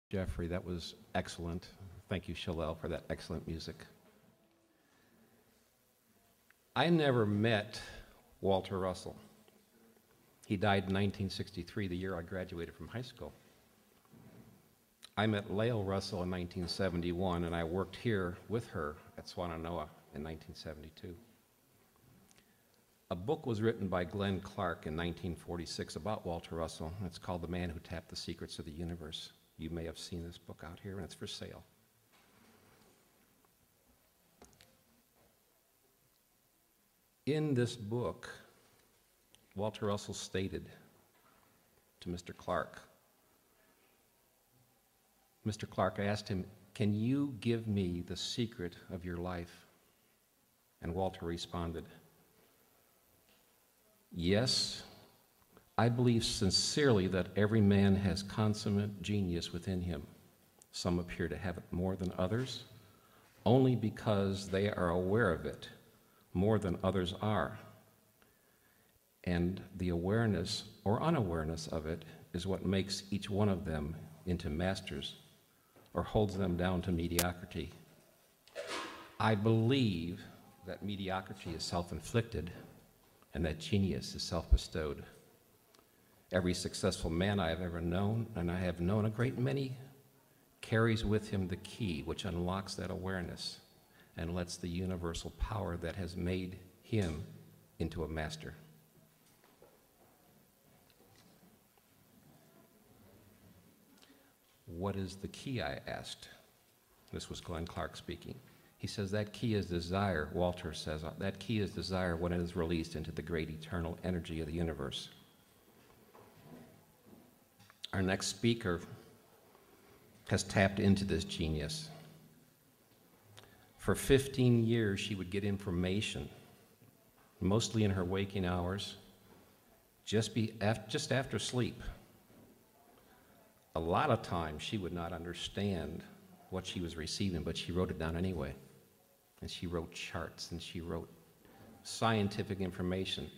Jeffrey, that was excellent. Thank you, Shalel, for that excellent music. I never met Walter Russell. He died in 1963, the year I graduated from high school. I met Lael Russell in 1971, and I worked here with her at Swannanoa in 1972. A book was written by Glenn Clark in 1946 about Walter Russell. It's called The Man Who Tapped the Secrets of the Universe. You may have seen this book out here, and it's for sale. In this book, Walter Russell stated to Mr. Clark, Mr. Clark asked him, "Can you give me the secret of your life?" And Walter responded, "Yes, I believe sincerely that every man has consummate genius within him. Some appear to have it more than others, only because they are aware of it more than others are. And the awareness or unawareness of it is what makes each one of them into masters or holds them down to mediocrity. I believe that mediocrity is self-inflicted and that genius is self-bestowed. Every successful man I have ever known, and I have known a great many, carries with him the key which unlocks that awareness and lets the universal power that has made him into a master." "What is the key?" I asked. This was Glenn Clark speaking. He says, "That key is desire." Walter says, "That key is desire when it is released into the great eternal energy of the universe." Our next speaker has tapped into this genius. For 15 years, she would get information, mostly in her waking hours, just after sleep. A lot of times, she would not understand what she was receiving, but she wrote it down anyway. And she wrote charts, and she wrote scientific information.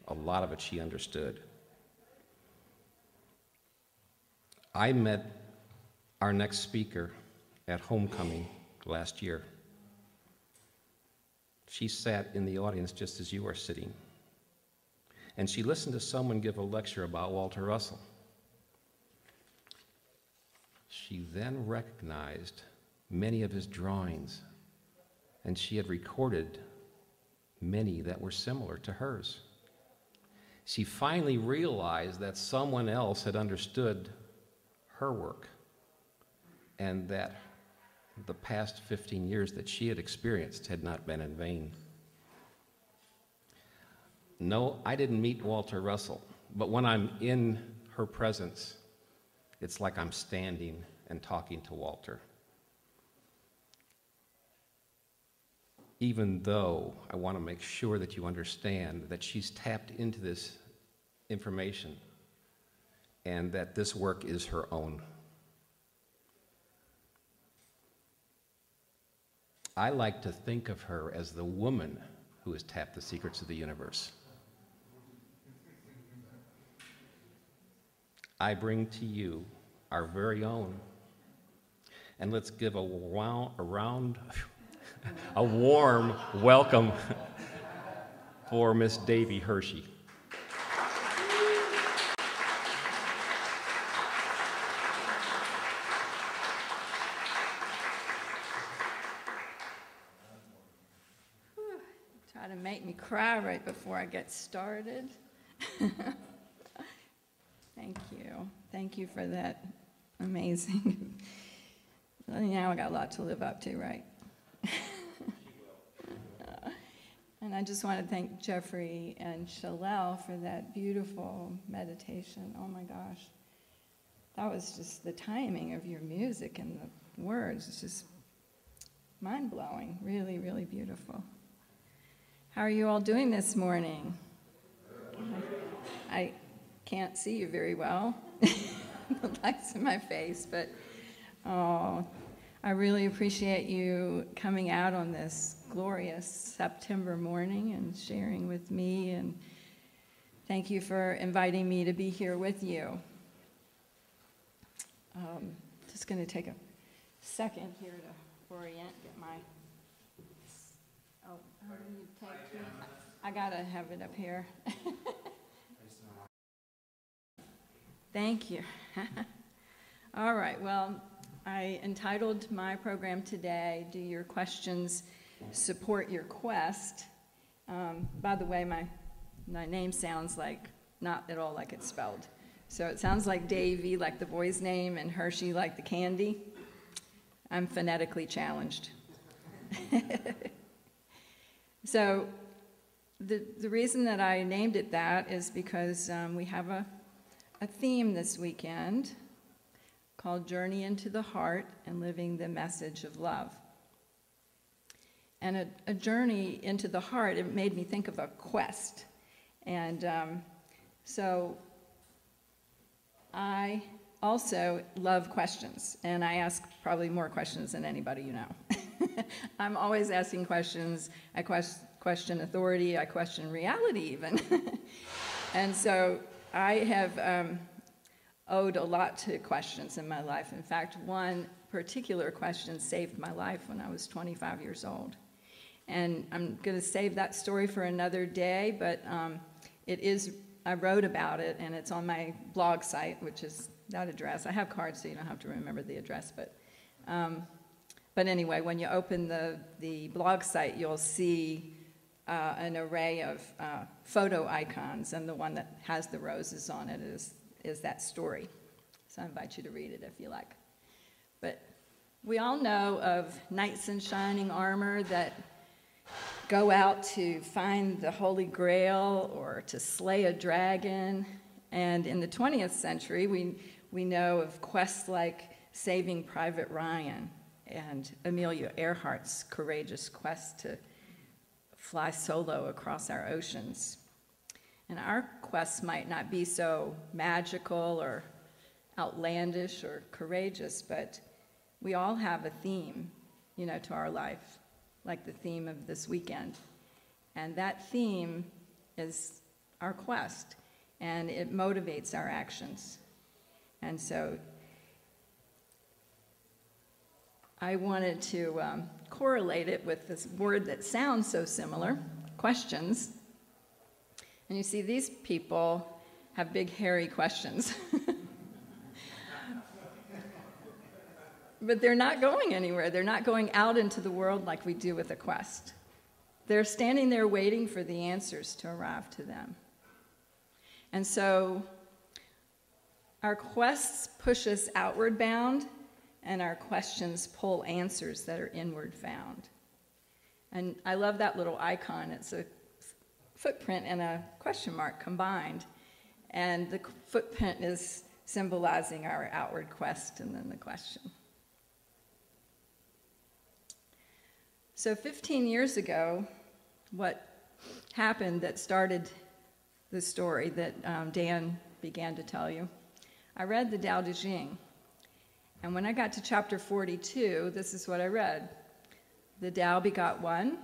A lot of it she understood. I met our next speaker at homecoming last year. She sat in the audience just as you are sitting, and she listened to someone give a lecture about Walter Russell. She then recognized many of his drawings, and she had recorded many that were similar to hers. She finally realized that someone else had understood her work, and that the past 15 years that she had experienced had not been in vain. No, I didn't meet Walter Russell, but when I'm in her presence, it's like I'm standing and talking to Walter. Even though I want to make sure that you understand that she's tapped into this information and that this work is her own. I like to think of her as the woman who has tapped the secrets of the universe. I bring to you our very own, and let's give a warm welcome for Miss Devi Herrsche. Try to make me cry right before I get started. Thank you. Thank you for that amazing. Now I got a lot to live up to, right? And I just want to thank Jeffrey and Shalel for that beautiful meditation. Oh my gosh. That was just the timing of your music and the words. It's just mind-blowing. Really, really beautiful. How are you all doing this morning? I can't see you very well. The light's in my face, but I really appreciate you coming out on this glorious September morning and sharing with me, and thank you for inviting me to be here with you. To just going to take a second here to orient, get my, oh, how do you take two? I got to have it up here. Thank you. All right, well, I entitled my program today, Do Your Questions Support Your Quest? By the way, my name sounds like not at all like it's spelled. So it sounds like Davy, like the boy's name, and Hershey, like the candy. I'm phonetically challenged. So the reason that I named it that is because we have a theme this weekend called Journey into the Heart and Living the Message of Love. And a journey into the heart, it made me think of a quest. And so I also love questions, and I ask probably more questions than anybody you know. I'm always asking questions. I question authority. I question reality even. And so I have owed a lot to questions in my life. In fact, one particular question saved my life when I was 25 years old. And I'm going to save that story for another day, but I wrote about it, and it's on my blog site, which is that address. I have cards, so you don't have to remember the address, but anyway, when you open the blog site, you'll see an array of photo icons, and the one that has the roses on it is that story. So I invite you to read it if you like. But we all know of knights in shining armor that go out to find the Holy Grail or to slay a dragon. And in the 20th century, we know of quests like Saving Private Ryan and Amelia Earhart's courageous quest to fly solo across our oceans. And our quests might not be so magical or outlandish or courageous, but we all have a theme, to our life, like the theme of this weekend. And that theme is our quest, and it motivates our actions. And so I wanted to correlate it with this word that sounds so similar, questions. And you see, these people have big, hairy questions. But they're not going anywhere. They're not going out into the world like we do with a quest. They're standing there waiting for the answers to arrive to them. And so our quests push us outward bound, and our questions pull answers that are inward found. And I love that little icon. It's a footprint and a question mark combined. And the footprint is symbolizing our outward quest and then the question. So 15 years ago, what happened that started the story that Dan began to tell you, I read the Tao Te Ching. And when I got to chapter 42, this is what I read. The Tao begot one,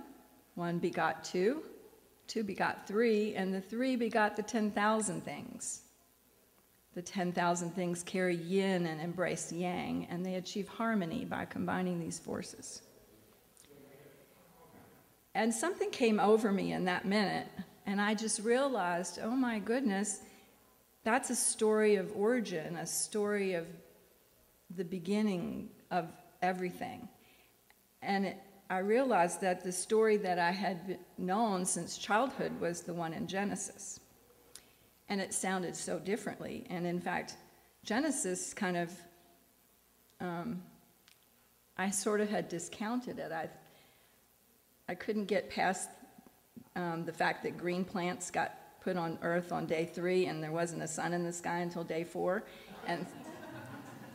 one begot two, two begot three, and the three begot the 10,000 things. The 10,000 things carry yin and embrace yang, and they achieve harmony by combining these forces. And something came over me in that minute, and I just realized, oh my goodness, that's a story of origin, a story of the beginning of everything. And I realized that the story that I had known since childhood was the one in Genesis. And it sounded so differently. And in fact, Genesis kind of, I sort of had discounted it. I couldn't get past the fact that green plants got put on Earth on day 3 and there wasn't a sun in the sky until day 4. And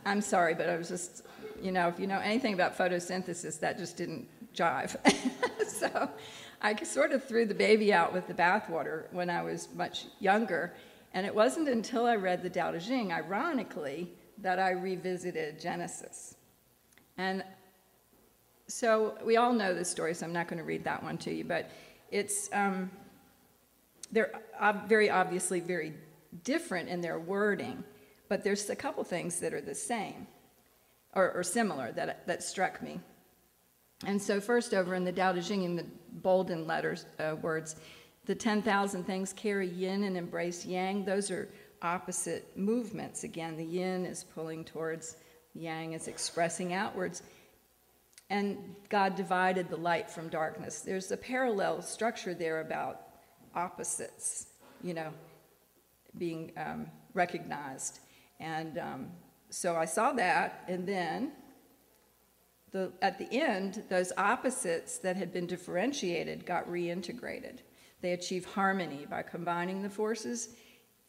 I'm sorry, but I was just, if you know anything about photosynthesis, that just didn't jive. So I sort of threw the baby out with the bathwater when I was much younger. And it wasn't until I read the Tao Te Ching, ironically, that I revisited Genesis. And so we all know this story, so I'm not going to read that one to you, but it's they're very obviously very different in their wording, but there's a couple things that are the same. or similar, that struck me. And so first over in the Tao Te Ching, in the bolden letters, words, the 10,000 things carry yin and embrace yang. Those are opposite movements. Again, the yin is pulling towards, yang is expressing outwards. And God divided the light from darkness. There's a parallel structure there about opposites, being recognized. And so I saw that, and then at the end, those opposites that had been differentiated got reintegrated. They achieve harmony by combining the forces,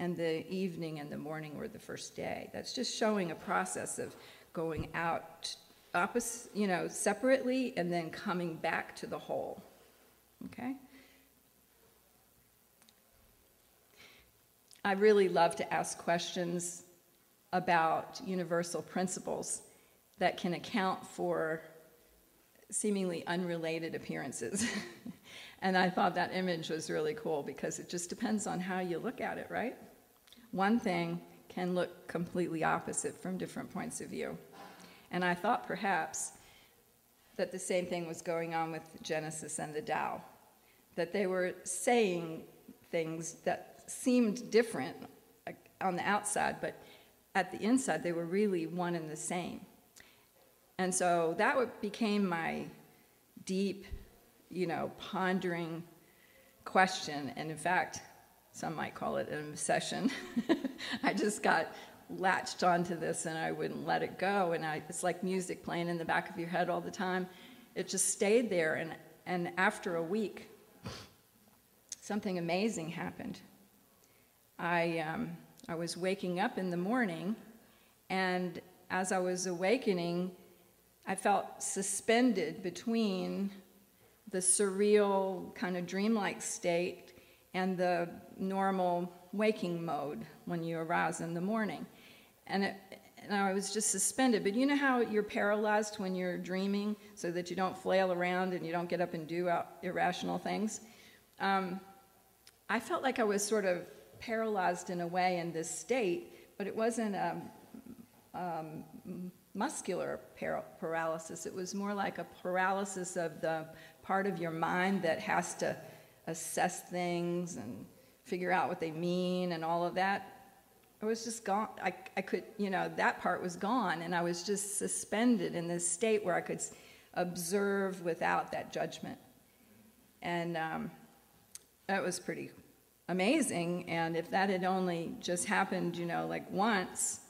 and the evening and the morning were the first day. That's just showing a process of going out separately and then coming back to the whole. Okay? I really love to ask questions about universal principles that can account for seemingly unrelated appearances. And I thought that image was really cool because it just depends on how you look at it, right? One thing can look completely opposite from different points of view. And I thought perhaps that the same thing was going on with Genesis and the Tao, that they were saying things that seemed different on the outside, but at the inside they were really one and the same. And so that became my deep, pondering question. And in fact, some might call it an obsession. I just got latched onto this and I wouldn't let it go. And it's like music playing in the back of your head all the time. It just stayed there. And after a week, something amazing happened. I was waking up in the morning, and as I was awakening, I felt suspended between the surreal kind of dreamlike state and the normal waking mode when you arouse in the morning. And I was just suspended. But you know how you're paralyzed when you're dreaming so that you don't flail around and you don't get up and do irrational things? I felt like I was sort of paralyzed in a way in this state, but it wasn't muscular paralysis. It was more like a paralysis of the part of your mind that has to assess things and figure out what they mean and all of that. It was just gone. I could, that part was gone, and I was just suspended in this state where I could observe without that judgment. And that was pretty amazing, and if that had only just happened, like once,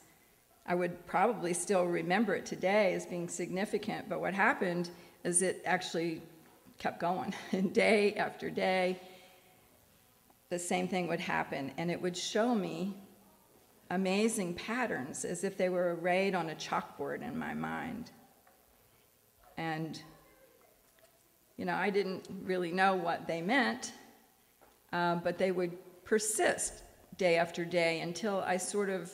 I would probably still remember it today as being significant. But what happened is it actually kept going. And day after day, the same thing would happen. And it would show me amazing patterns as if they were arrayed on a chalkboard in my mind. And, I didn't really know what they meant, but they would persist day after day until I sort of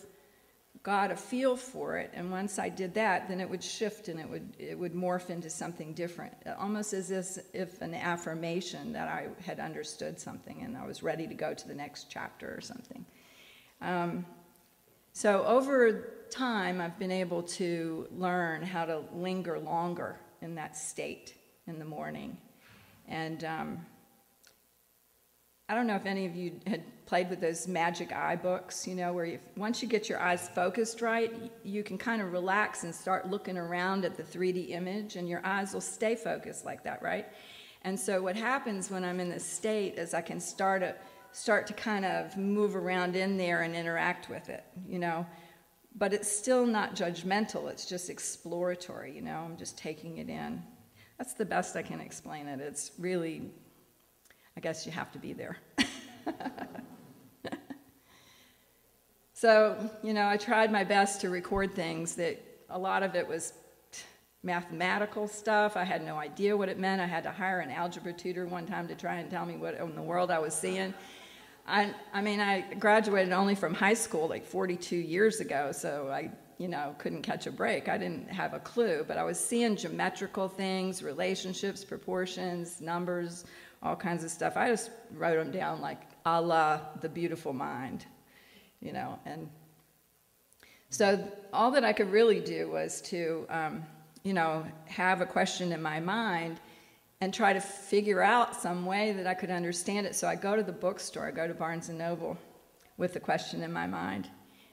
got a feel for it. And once I did that, then it would shift and it would morph into something different, almost as if an affirmation that I had understood something and I was ready to go to the next chapter or something. So over time, I've been able to learn how to linger longer in that state in the morning. And I don't know if any of you had played with those magic eye books, where once you get your eyes focused right, you can kind of relax and start looking around at the 3D image, and your eyes will stay focused like that, right? And so what happens when I'm in this state is I can start to kind of move around in there and interact with it, But it's still not judgmental. It's just exploratory, I'm just taking it in. That's the best I can explain it. It's really, I guess you have to be there. So, I tried my best to record things that a lot of it was mathematical stuff. I had no idea what it meant. I had to hire an algebra tutor one time to try and tell me what in the world I was seeing. I graduated only from high school like 42 years ago, so I couldn't catch a break. I didn't have a clue, but I was seeing geometrical things, relationships, proportions, numbers, all kinds of stuff. I just wrote them down like a la The Beautiful Mind, and So all that I could really do was to, have a question in my mind and try to figure out some way that I could understand it. So I go to the bookstore, I go to Barnes & Noble with the question in my mind.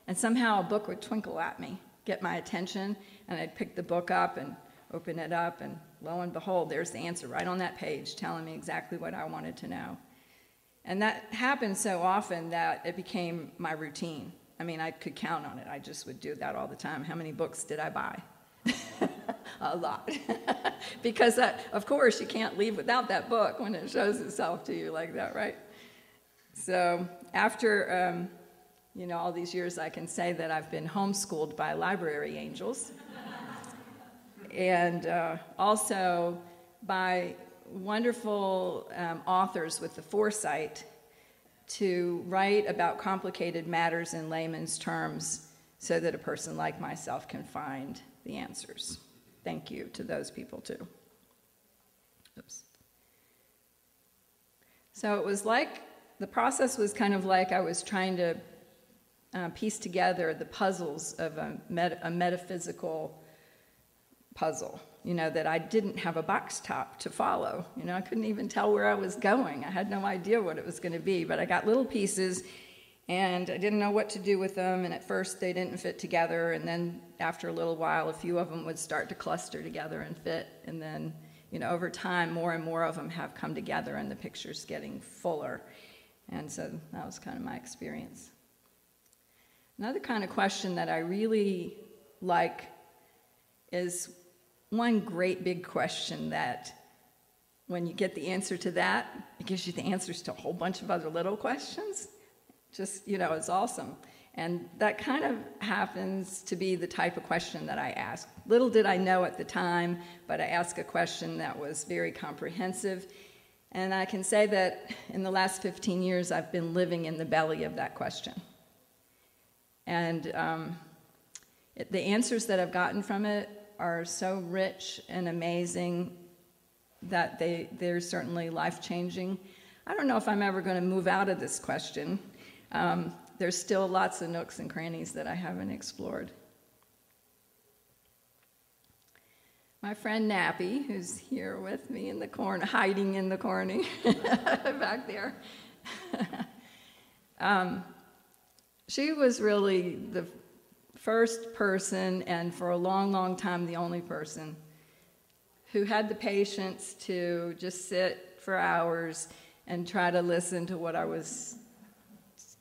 And somehow a book would twinkle at me, get my attention, and I'd pick the book up and open it up, and lo and behold, there's the answer right on that page telling me exactly what I wanted to know. And that happened so often that it became my routine. I mean, I could count on it. I just would do that all the time. How many books did I buy? A lot. Because, of course, you can't leave without that book when it shows itself to you like that, right? So after, all these years, I can say that I've been homeschooled by library angels. And also by wonderful authors with the foresight to write about complicated matters in layman's terms so that a person like myself can find the answers. Thank you to those people too. Oops. So it was like, the process was kind of like I was trying to piece together the puzzles of a metaphysical puzzle, that I didn't have a box top to follow. I couldn't even tell where I was going. I had no idea what it was going to be, but I got little pieces, and I didn't know what to do with them, and at first they didn't fit together, and then after a little while, a few of them would start to cluster together and fit, and then, over time, more and more of them have come together, and the picture's getting fuller, and so that was kind of my experience. Another kind of question that I really like is one great big question that when you get the answer to that, it gives you the answers to a whole bunch of other little questions. Just, it's awesome. And that kind of happens to be the type of question that I ask. Little did I know at the time, but I asked a question that was very comprehensive. And I can say that in the last 15 years, I've been living in the belly of that question. And the answers that I've gotten from it are so rich and amazing that they're certainly life-changing. I don't know if I'm ever going to move out of this question. There's still lots of nooks and crannies that I haven't explored. My friend Nappy, who's here with me in the corner, hiding in the corner back there, she was really the first person, and for a long, long time, the only person who had the patience to just sit for hours and try to listen to what I was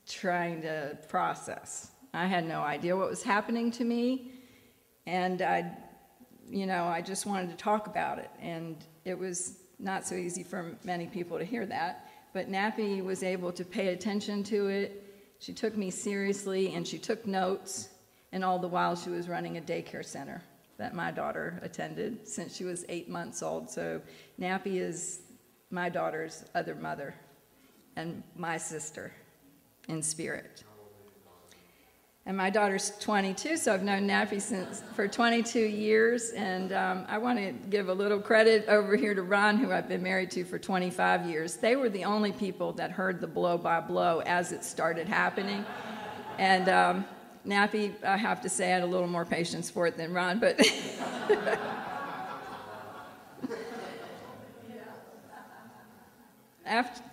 trying to process. I had no idea what was happening to me, and I just wanted to talk about it, and it was not so easy for many people to hear that, but Nappy was able to pay attention to it. She took me seriously, and she took notes, and all the while she was running a daycare center that my daughter attended since she was 8 months old. So Nappy is my daughter's other mother and my sister in spirit. And my daughter's 22, so I've known Nappy for 22 years. And I want to give a little credit over here to Ron, who I've been married to for 25 years. They were the only people that heard the blow by blow as it started happening. And Nappy, I have to say, I had a little more patience for it than Ron, but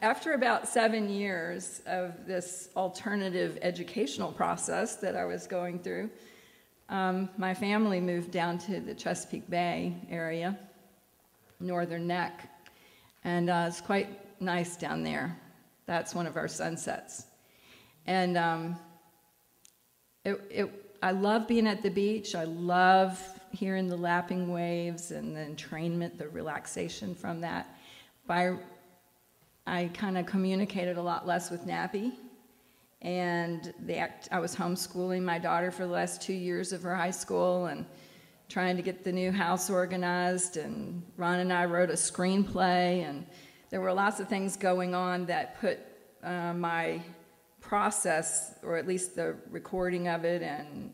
after about 7 years of this alternative educational process that I was going through, my family moved down to the Chesapeake Bay area, Northern Neck, and it's quite nice down there. That's one of our sunsets. And I love being at the beach. I love hearing the lapping waves and the entrainment, the relaxation from that. I kind of communicated a lot less with Nappy, and I was homeschooling my daughter for the last 2 years of her high school and trying to get the new house organized, and Ron and I wrote a screenplay, and there were lots of things going on that put my process, or at least the recording of it and,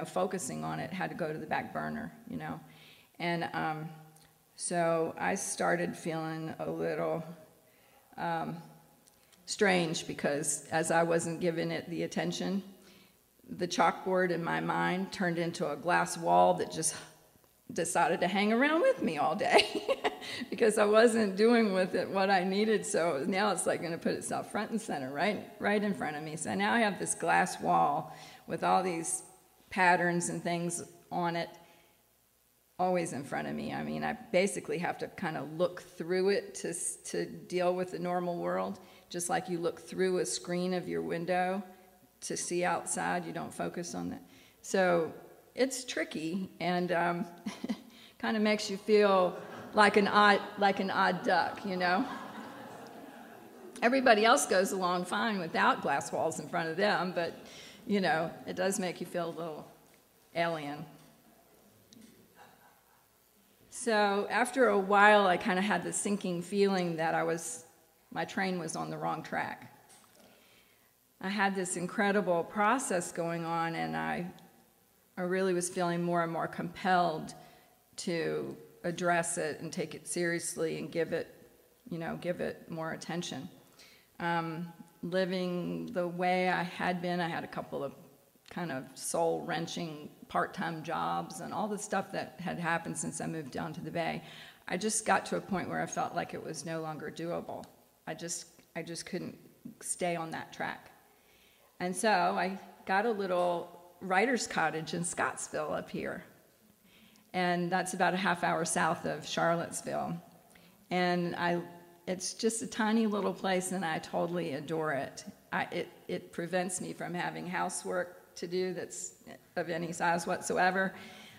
focusing on it, had to go to the back burner, And so I started feeling a little strange, because as I wasn't giving it the attention the chalkboard in my mind turned into a glass wall that just decided to hang around with me all day because I wasn't doing with it what I needed. So now it's like going to put itself front and center, right in front of me. So now I have this glass wall with all these patterns and things on it, always in front of me. I mean, I basically have to kind of look through it to deal with the normal world, just like you look through a screen of your window to see outside. You don't focus on that. So it's tricky, and kind of makes you feel like an odd duck, you know? Everybody else goes along fine without glass walls in front of them, but, you know, it does make you feel a little alien. So after a while, I kind of had the sinking feeling that my train was on the wrong track. I had this incredible process going on, and I really was feeling more and more compelled to address it and take it seriously and give it more attention. Living the way I had been, I had a couple of kind of soul-wrenching part-time jobs and all the stuff that had happened since I moved down to the Bay. I just got to a point where I felt like it was no longer doable. I just couldn't stay on that track. And so I got a little writer's cottage in Scottsville up here. And that's about a half-hour south of Charlottesville. And it's just a tiny little place, and I totally adore it. It prevents me from having housework to do that's of any size whatsoever.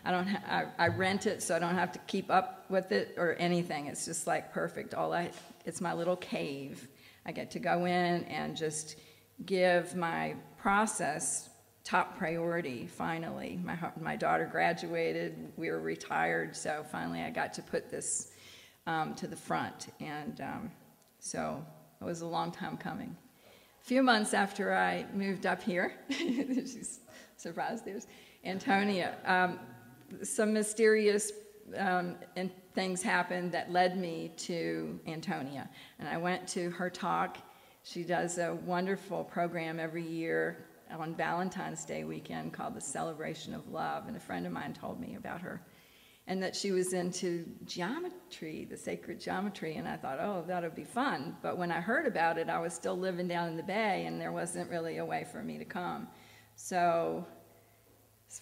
I rent it, so I don't have to keep up with it or anything. It's just like perfect. It's my little cave. I get to go in and just give my process top priority, finally. My daughter graduated, we were retired, so finally I got to put this to the front, and so it was a long time coming. A few months after I moved up here, she's surprised, there's Antonia, some mysterious things happened that led me to Antonia, and I went to her talk. She does a wonderful program every year on Valentine's Day weekend called the Celebration of Love, and a friend of mine told me about her, and that she was into geometry, the sacred geometry, and I thought, oh, that would be fun. But when I heard about it, I was still living down in the Bay, and there wasn't really a way for me to come. So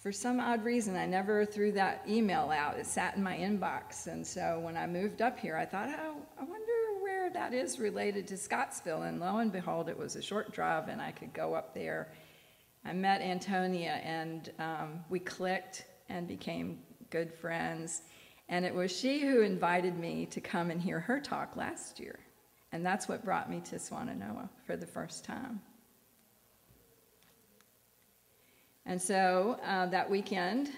for some odd reason, I never threw that email out. It sat in my inbox, and so when I moved up here, I thought, oh, I wonder where that is related to Scottsville, and lo and behold, it was a short drive, and I could go up there. I met Antonia, and we clicked and became good friends, and it was she who invited me to come and hear her talk last year, and that's what brought me to Swannanoa for the first time. And so that weekend,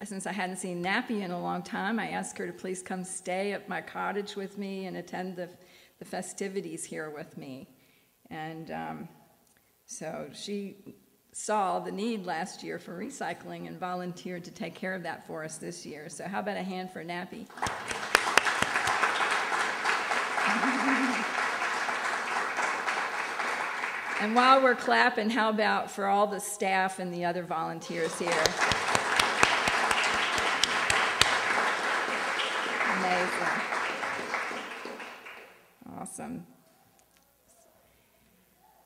since I hadn't seen Nappy in a long time, I asked her to please come stay at my cottage with me and attend the festivities here with me. And so she saw the need last year for recycling and volunteered to take care of that for us this year. So how about a hand for Nappy? And while we're clapping, how about for all the staff and the other volunteers here? Amazing. Awesome.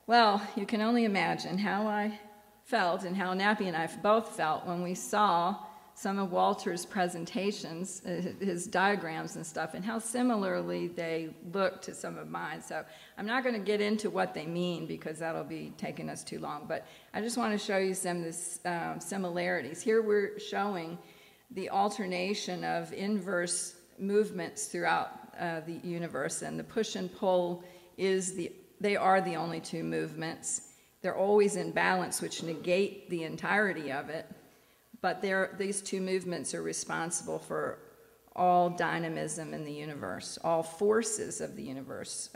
Well, you can only imagine how I felt and how Nappy and I both felt when we saw some of Walter's presentations, his diagrams and stuff, and how similarly they look to some of mine. So I'm not going to get into what they mean because that'll be taking us too long, but I just want to show you some of the similarities. Here we're showing the alternation of inverse movements throughout the universe, and the push and pull they are the only two movements. They're always in balance, which negate the entirety of it. But these two movements are responsible for all dynamism in the universe, all forces of the universe.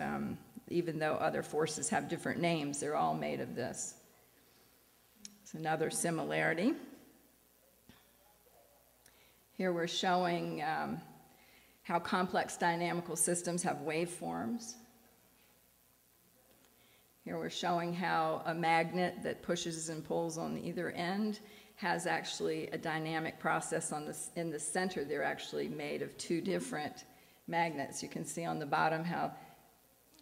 Even though other forces have different names, they're all made of this. It's another similarity. Here we're showing how complex dynamical systems have waveforms. Here we're showing how a magnet that pushes and pulls on either end has actually a dynamic process in the center. They're actually made of two different magnets. You can see on the bottom how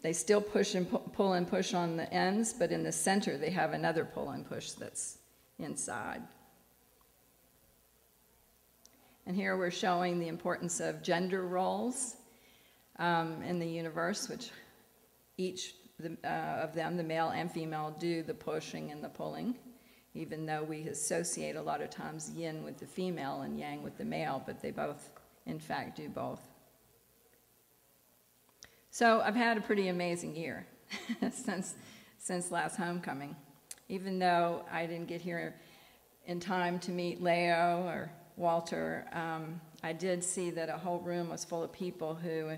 they still push and pull and push on the ends, but in the center they have another pull and push that's inside. And here we're showing the importance of gender roles in the universe, which each of them, the male and female, do the pushing and the pulling, even though we associate a lot of times yin with the female and yang with the male, but they both, in fact, do both. So I've had a pretty amazing year since last homecoming. Even though I didn't get here in time to meet Leo or Walter, I did see that a whole room was full of people who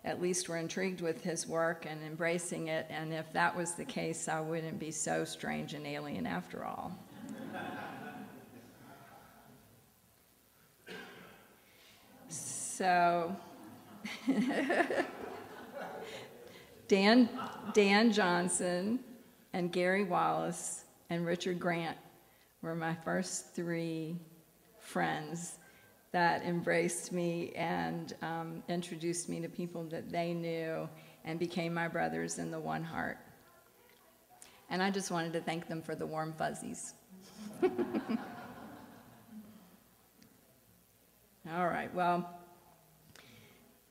at least were intrigued with his work and embracing it, and if that was the case, I wouldn't be so strange and alien after all. So, Dan Johnson and Gary Wallace and Richard Grant were my first three friends that embraced me and introduced me to people that they knew and became my brothers in the one heart. And I just wanted to thank them for the warm fuzzies. All right, well,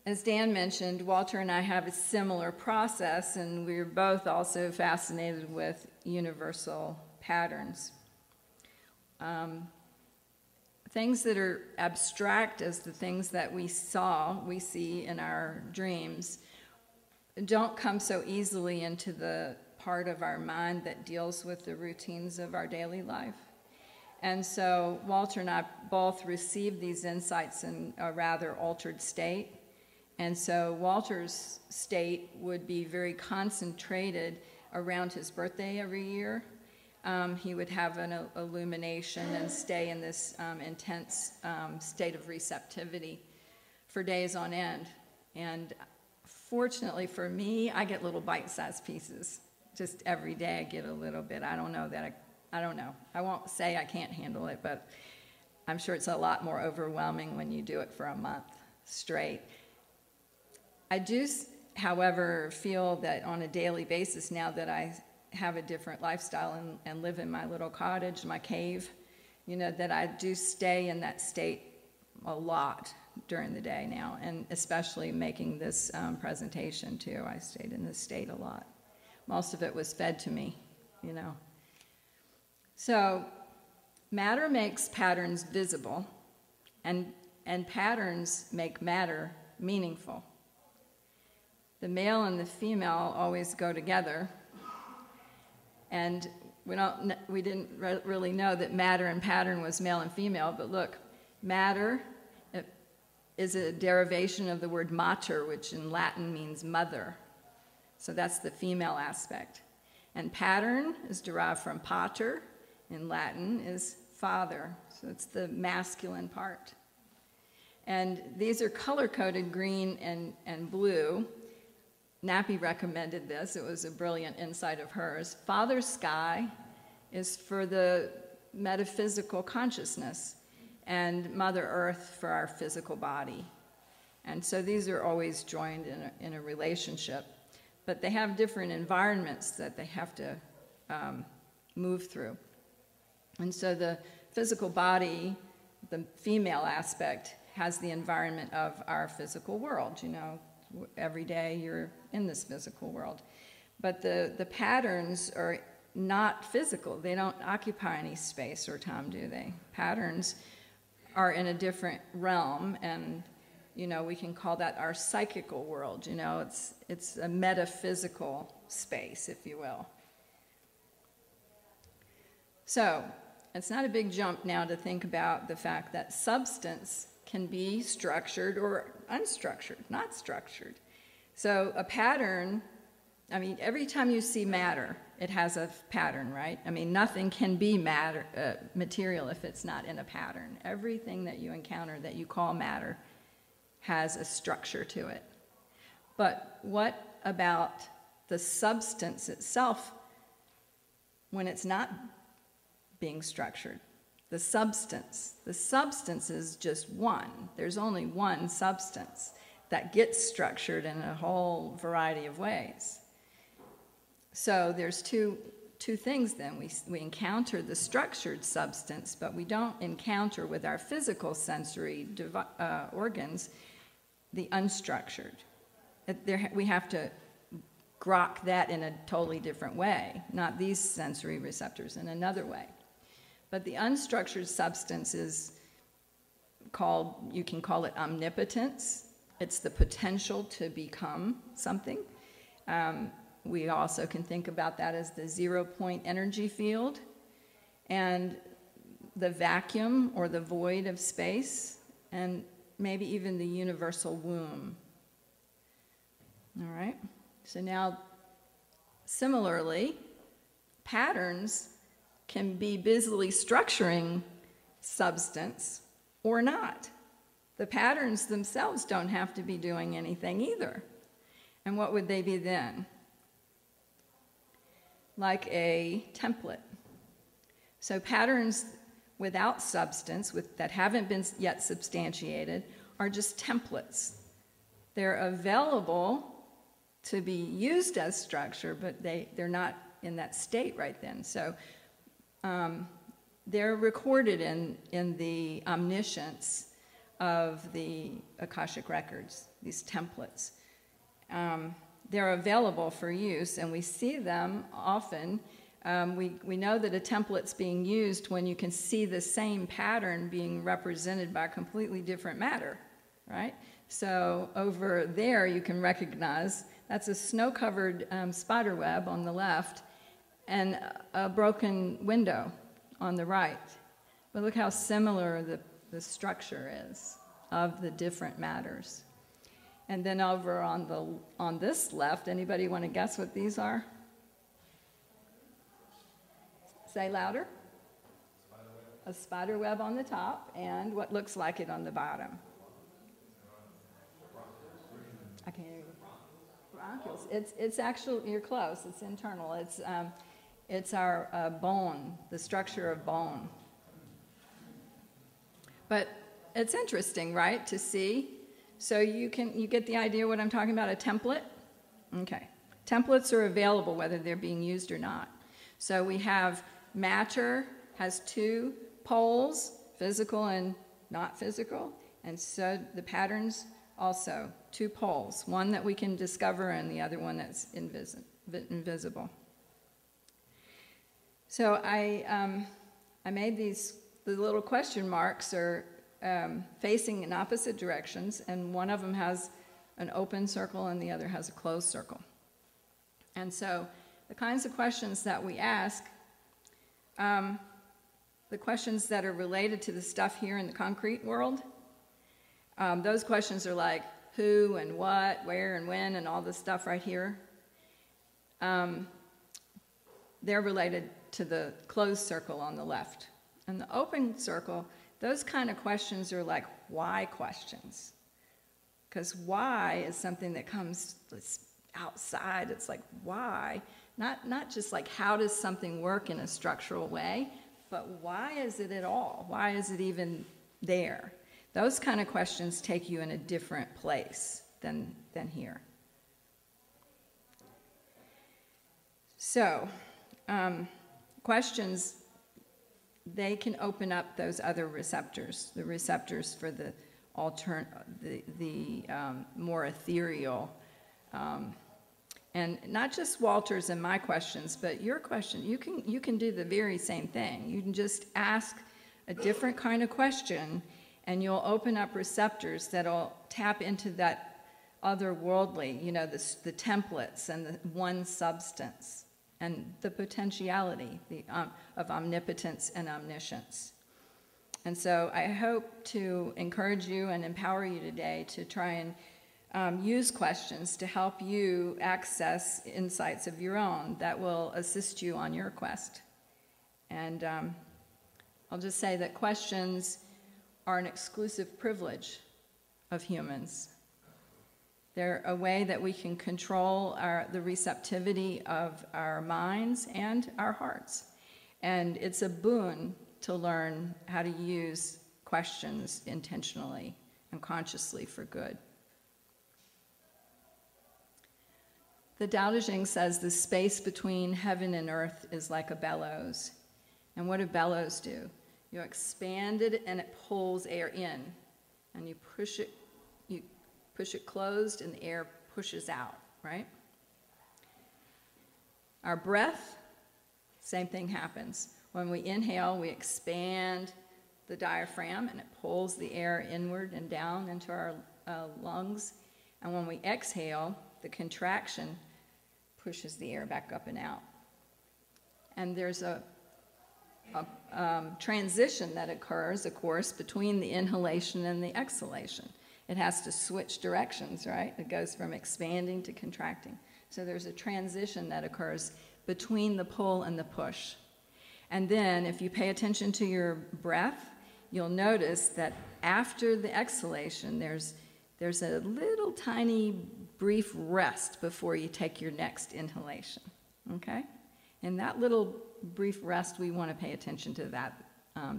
as Dan mentioned, Walter and I have a similar process, and we're both also fascinated with universal patterns. Things that are abstract as the things that we see in our dreams, don't come so easily into the part of our mind that deals with the routines of our daily life. And so Walter and I both received these insights in a rather altered state. And so Walter's state would be very concentrated around his birthday every year. He would have an illumination and stay in this intense state of receptivity for days on end. And fortunately for me, I get little bite-sized pieces. Just every day I get a little bit. I don't know. I won't say I can't handle it, but I'm sure it's a lot more overwhelming when you do it for a month straight. I do, however, feel that on a daily basis now that I have a different lifestyle and live in my little cottage, my cave, that I do stay in that state a lot during the day now, and especially making this presentation too. I stayed in this state a lot. Most of it was fed to me, So matter makes patterns visible, and patterns make matter meaningful. The male and the female always go together. And we didn't really know that matter and pattern was male and female, but look, matter is a derivation of the word mater, which in Latin means mother. So that's the female aspect. And pattern is derived from pater, in Latin is father. So it's the masculine part. And these are color-coded green and blue. Nappy recommended this. It was a brilliant insight of hers. Father sky is for the metaphysical consciousness, and Mother Earth for our physical body. And so these are always joined in a relationship, but they have different environments that they have to move through. And so the physical body, the female aspect, has the environment of our physical world. Every day you're in this physical world. But the patterns are not physical. They don't occupy any space or time, do they? Patterns are in a different realm, and we can call that our psychical world. It's a metaphysical space, if you will. So it's not a big jump now to think about the fact that substance can be structured or unstructured, not structured. So a pattern, every time you see matter, it has a pattern, right? Nothing can be material if it's not in a pattern. Everything that you encounter that you call matter has a structure to it. But what about the substance itself, when it's not being structured, the substance is just one. There's only one substance that gets structured in a whole variety of ways. So there's two things then. We encounter the structured substance, but we don't encounter with our physical sensory organs the unstructured. We have to grok that in a totally different way, not these sensory receptors, in another way. But the unstructured substance is called, you can call it omnipotence. It's the potential to become something. We also can think about that as the 0-point energy field and the vacuum or the void of space, and maybe even the universal womb. All right? So now, similarly, patterns can be busily structuring substance or not. The patterns themselves don't have to be doing anything either. And what would they be then? Like a template. So patterns without substance, that haven't been yet substantiated, are just templates. They're available to be used as structure, but they're not in that state right then. So they're recorded in the omniscience of the Akashic records, these templates. They're available for use, and we see them often. We know that a template's being used when you can see the same pattern being represented by completely different matter, right? So over there you can recognize that's a snow-covered spider web on the left and a broken window on the right. But look how similar the structure is of the different matters. And then over on this left, anybody want to guess what these are? Say louder. A spider web on the top, and what looks like it on the bottom? I can't hear you. Bronchioles. It's actually, you're close. It's internal. It's our bone, the structure of bone. But it's interesting, right, to see. So you get the idea what I'm talking about, a template? Okay. Templates are available whether they're being used or not. So we have matter has two poles, physical and not physical, and so the patterns also two poles, one that we can discover and the other one that's invisible. So I made the little question marks are facing in opposite directions, and one of them has an open circle and the other has a closed circle. And so the kinds of questions that we ask, the questions that are related to the stuff here in the concrete world, those questions are like who and what, where and when, and all this stuff right here. They're related to the closed circle on the left. And the open circle, those kind of questions are like why questions. Because why is something that comes outside. It's like why? Not just like how does something work in a structural way, but why is it at all? Why is it even there? Those kind of questions take you in a different place than here. So, questions, they can open up those other receptors, the receptors for the more ethereal, and not just Walter's and my questions, but your question. You can do the very same thing. You can just ask a different kind of question, and you'll open up receptors that'll tap into that otherworldly, the templates and the one substance and the potentiality of omnipotence and omniscience. And so I hope to encourage you and empower you today to try and use questions to help you access insights of your own that will assist you on your quest. And I'll just say that questions are an exclusive privilege of humans. They're a way that we can control the receptivity of our minds and our hearts. And it's a boon to learn how to use questions intentionally and consciously for good. The Tao Te Ching says the space between heaven and earth is like a bellows. And what do bellows do? You expand it and it pulls air in. And you push it closed and the air pushes out, right? Our breath, same thing happens. When we inhale, we expand the diaphragm and it pulls the air inward and down into our lungs. And when we exhale, the contraction pushes the air back up and out. And there's a transition that occurs, of course, between the inhalation and the exhalation. It has to switch directions, right? It goes from expanding to contracting. So there's a transition that occurs between the pull and the push. And then if you pay attention to your breath, you'll notice that after the exhalation, there's a little tiny brief rest before you take your next inhalation, okay? And that little brief rest, we want to pay attention to that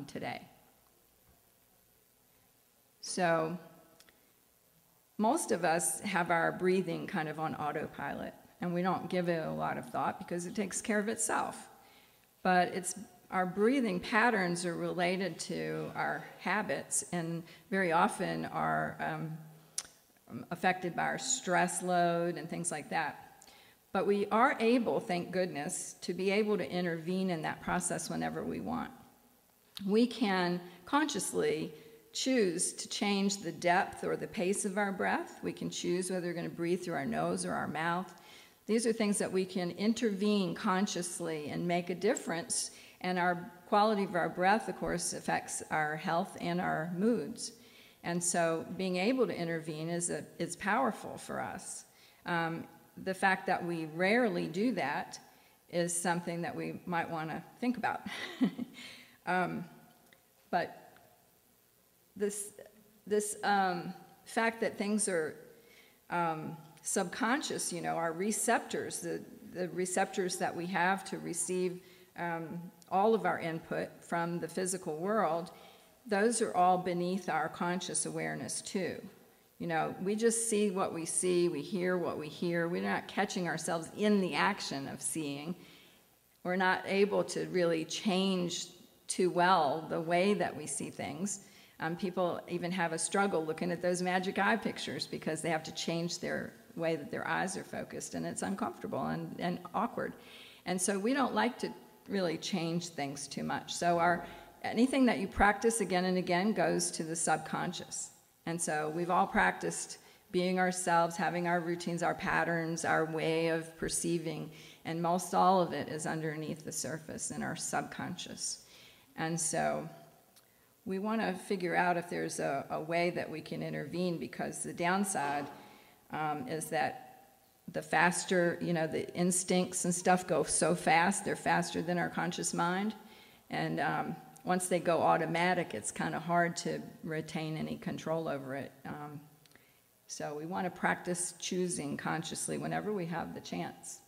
today. So most of us have our breathing kind of on autopilot, and we don't give it a lot of thought because it takes care of itself. But our breathing patterns are related to our habits and very often are affected by our stress load and things like that. But we are able, thank goodness, to be able to intervene in that process whenever we want. We can consciously choose to change the depth or the pace of our breath. We can choose whether we're going to breathe through our nose or our mouth. These are things that we can intervene consciously and make a difference. And our quality of our breath, of course, affects our health and our moods. And so being able to intervene is powerful for us. The fact that we rarely do that is something that we might want to think about. But this fact that things are subconscious, you know, our receptors, the receptors that we have to receive all of our input from the physical world, those are all beneath our conscious awareness too. You know, we just see what we see, we hear what we hear. We're not catching ourselves in the action of seeing. We're not able to really change too well the way that we see things. People even have a struggle looking at those magic eye pictures because they have to change their way that their eyes are focused, and it's uncomfortable and awkward. And so we don't like to really change things too much. So anything that you practice again and again goes to the subconscious. And so we've all practiced being ourselves, having our routines, our patterns, our way of perceiving, and most all of it is underneath the surface in our subconscious. And so we want to figure out if there's a way that we can intervene, because the downside is that the faster, you know, the instincts and stuff go so fast, they're faster than our conscious mind. And once they go automatic, it's kind of hard to retain any control over it. So we want to practice choosing consciously whenever we have the chance.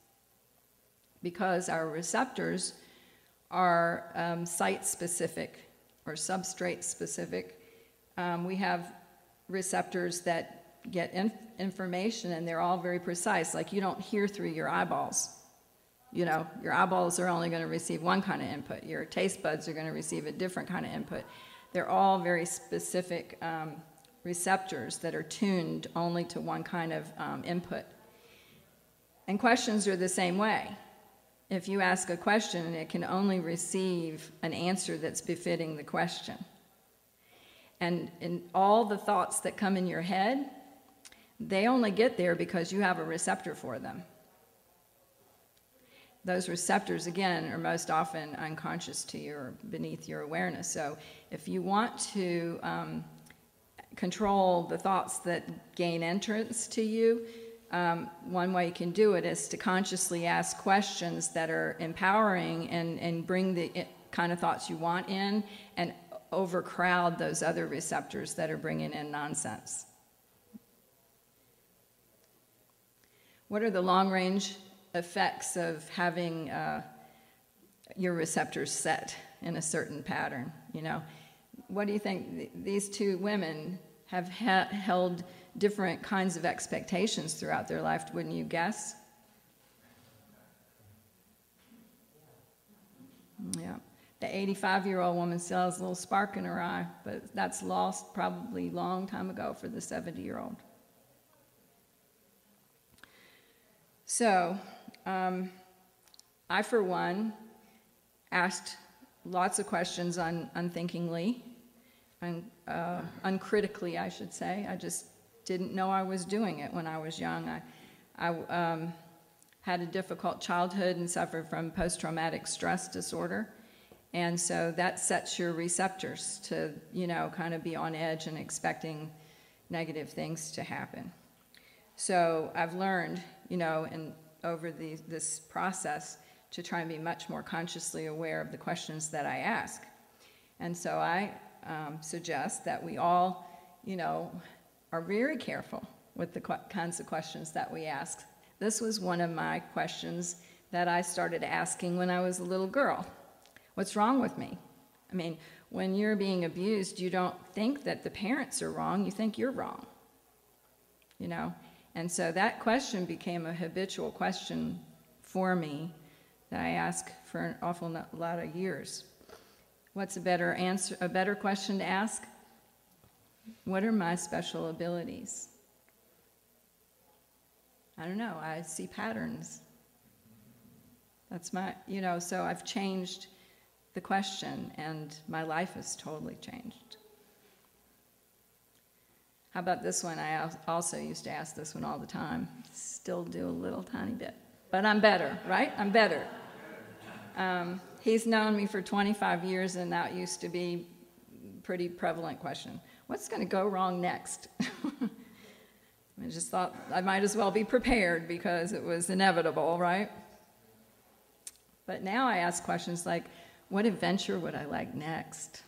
Because our receptors are site-specific or substrate-specific. We have receptors that get information, and they're all very precise. Like, you don't hear through your eyeballs. You know, your eyeballs are only going to receive one kind of input. Your taste buds are going to receive a different kind of input. They're all very specific receptors that are tuned only to one kind of input. And questions are the same way. If you ask a question, it can only receive an answer that's befitting the question. And in all the thoughts that come in your head, they only get there because you have a receptor for them. Those receptors, again, are most often unconscious to you or beneath your awareness. So if you want to control the thoughts that gain entrance to you, one way you can do it is to consciously ask questions that are empowering and bring the kind of thoughts you want in, and overcrowd those other receptors that are bringing in nonsense. What are the long-range effects of having your receptors set in a certain pattern? You know, what do you think? These two women have held different kinds of expectations throughout their life, wouldn't you guess? Yeah. The 85-year-old woman still has a little spark in her eye, but that's lost probably a long time ago for the 70-year-old. So, I, for one, asked lots of questions unthinkingly, uncritically, I should say. I just didn't know I was doing it when I was young. I had a difficult childhood and suffered from post-traumatic stress disorder. And so that sets your receptors to, you know, kind of be on edge and expecting negative things to happen. So I've learned, you know, over this process to try and be much more consciously aware of the questions that I ask. And so I suggest that we all, you know, are very careful with the kinds of questions that we ask. This was one of my questions that I started asking when I was a little girl. What's wrong with me? I mean, when you're being abused, you don't think that the parents are wrong, you think you're wrong, you know? And so that question became a habitual question for me that I ask for an awful lot of years. What's a better question to ask? What are my special abilities? I don't know, I see patterns. That's my, you know, so I've changed the question and my life has totally changed. How about this one? I also used to ask this one all the time. Still do a little tiny bit. But I'm better, right? I'm better. He's known me for 25 years, and that used to be a pretty prevalent question. What's going to go wrong next? I just thought I might as well be prepared because it was inevitable, right? But now I ask questions like, what adventure would I like next?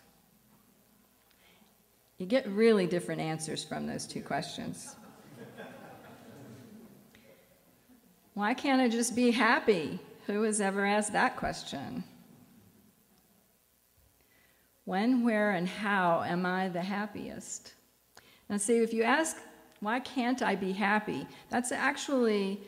You get really different answers from those two questions. Why can't I just be happy? Who has ever asked that question? When, where, and how am I the happiest? Now see, if you ask, why can't I be happy? That's actually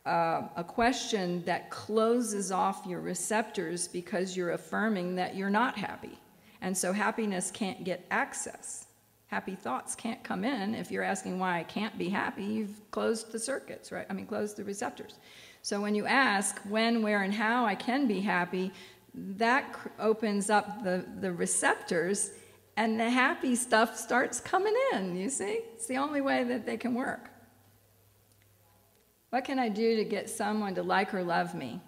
a question that closes off your receptors because you're affirming that you're not happy. And so happiness can't get access. Happy thoughts can't come in. If you're asking why I can't be happy, you've closed the circuits, right? I mean, closed the receptors. So when you ask when, where, and how I can be happy, that opens up the receptors and the happy stuff starts coming in, you see? It's the only way that they can work. What can I do to get someone to like or love me?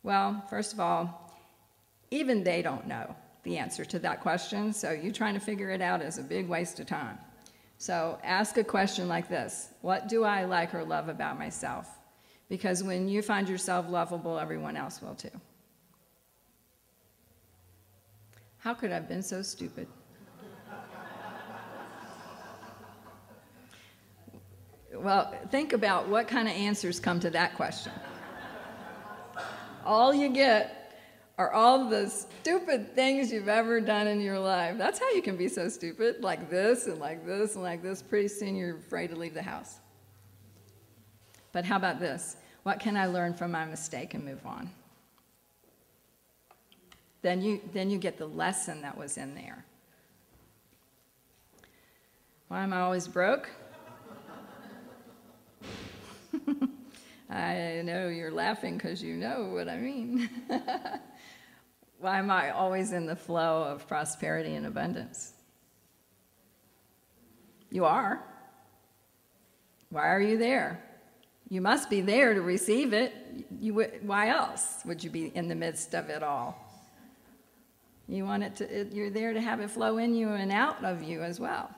Well, first of all, even they don't know the answer to that question, so you trying to figure it out is a big waste of time. So ask a question like this: what do I like or love about myself? Because when you find yourself lovable, everyone else will too. How could I have been so stupid? Well, think about what kind of answers come to that question. All you get are all the stupid things you've ever done in your life. That's how you can be so stupid, like this and like this and like this. Pretty soon you're afraid to leave the house. But how about this? What can I learn from my mistake and move on? Then you get the lesson that was in there. Why am I always broke? I know you're laughing because you know what I mean. Why am I always in the flow of prosperity and abundance? You are. Why are you there? You must be there to receive it. Why else would you be in the midst of it all? You want it to, you're there to have it flow in you and out of you as well.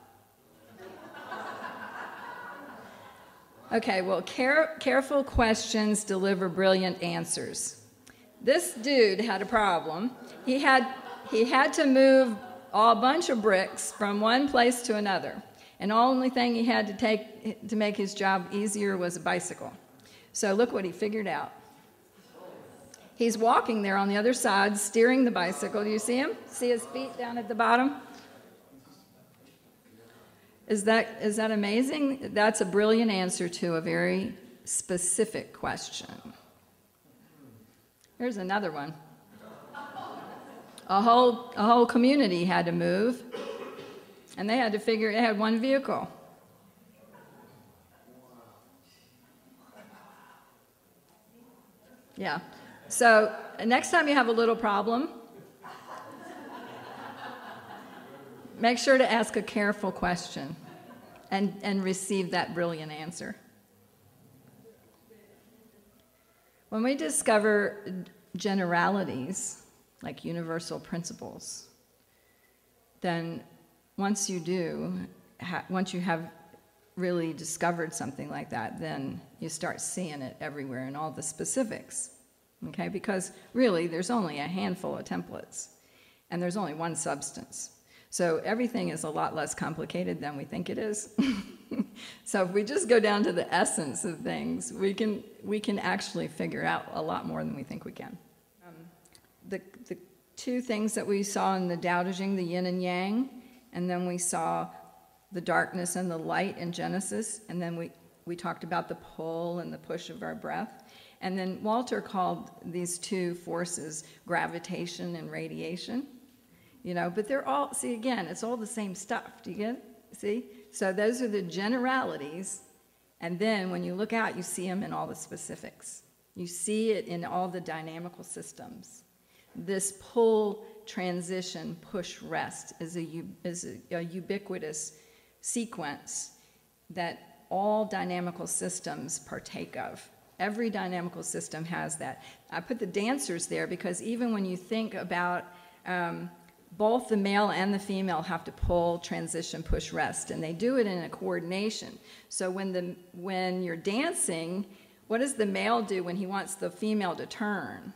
Okay, well, careful questions deliver brilliant answers. This dude had a problem. He had to move a bunch of bricks from one place to another. And the only thing he had to take to make his job easier was a bicycle. So look what he figured out. He's walking there on the other side, steering the bicycle. Do you see him? See his feet down at the bottom? Is that amazing? That's a brilliant answer to a very specific question. Here's another one. A whole community had to move, and they had to figure they had one vehicle. Yeah. So next time you have a little problem, make sure to ask a careful question and receive that brilliant answer. When we discover generalities, like universal principles, then once you have really discovered something like that, then you start seeing it everywhere in all the specifics, okay? Because really, there's only a handful of templates, and there's only one substance. So everything is a lot less complicated than we think it is. So if we just go down to the essence of things, we can actually figure out a lot more than we think we can. The two things that we saw in the Tao Te Ching, the yin and yang, and then we saw the darkness and the light in Genesis, and then we talked about the pull and the push of our breath. And then Walter called these two forces gravitation and radiation. You know, but they're all, see, again, it's all the same stuff. Do you get it? See? So those are the generalities, and then when you look out, you see them in all the specifics. You see it in all the dynamical systems. This pull, transition, push, rest is a ubiquitous sequence that all dynamical systems partake of. Every dynamical system has that. I put the dancers there because even when you think about both the male and the female have to pull, transition, push, rest, and they do it in a coordination. So when you're dancing, what does the male do when he wants the female to turn?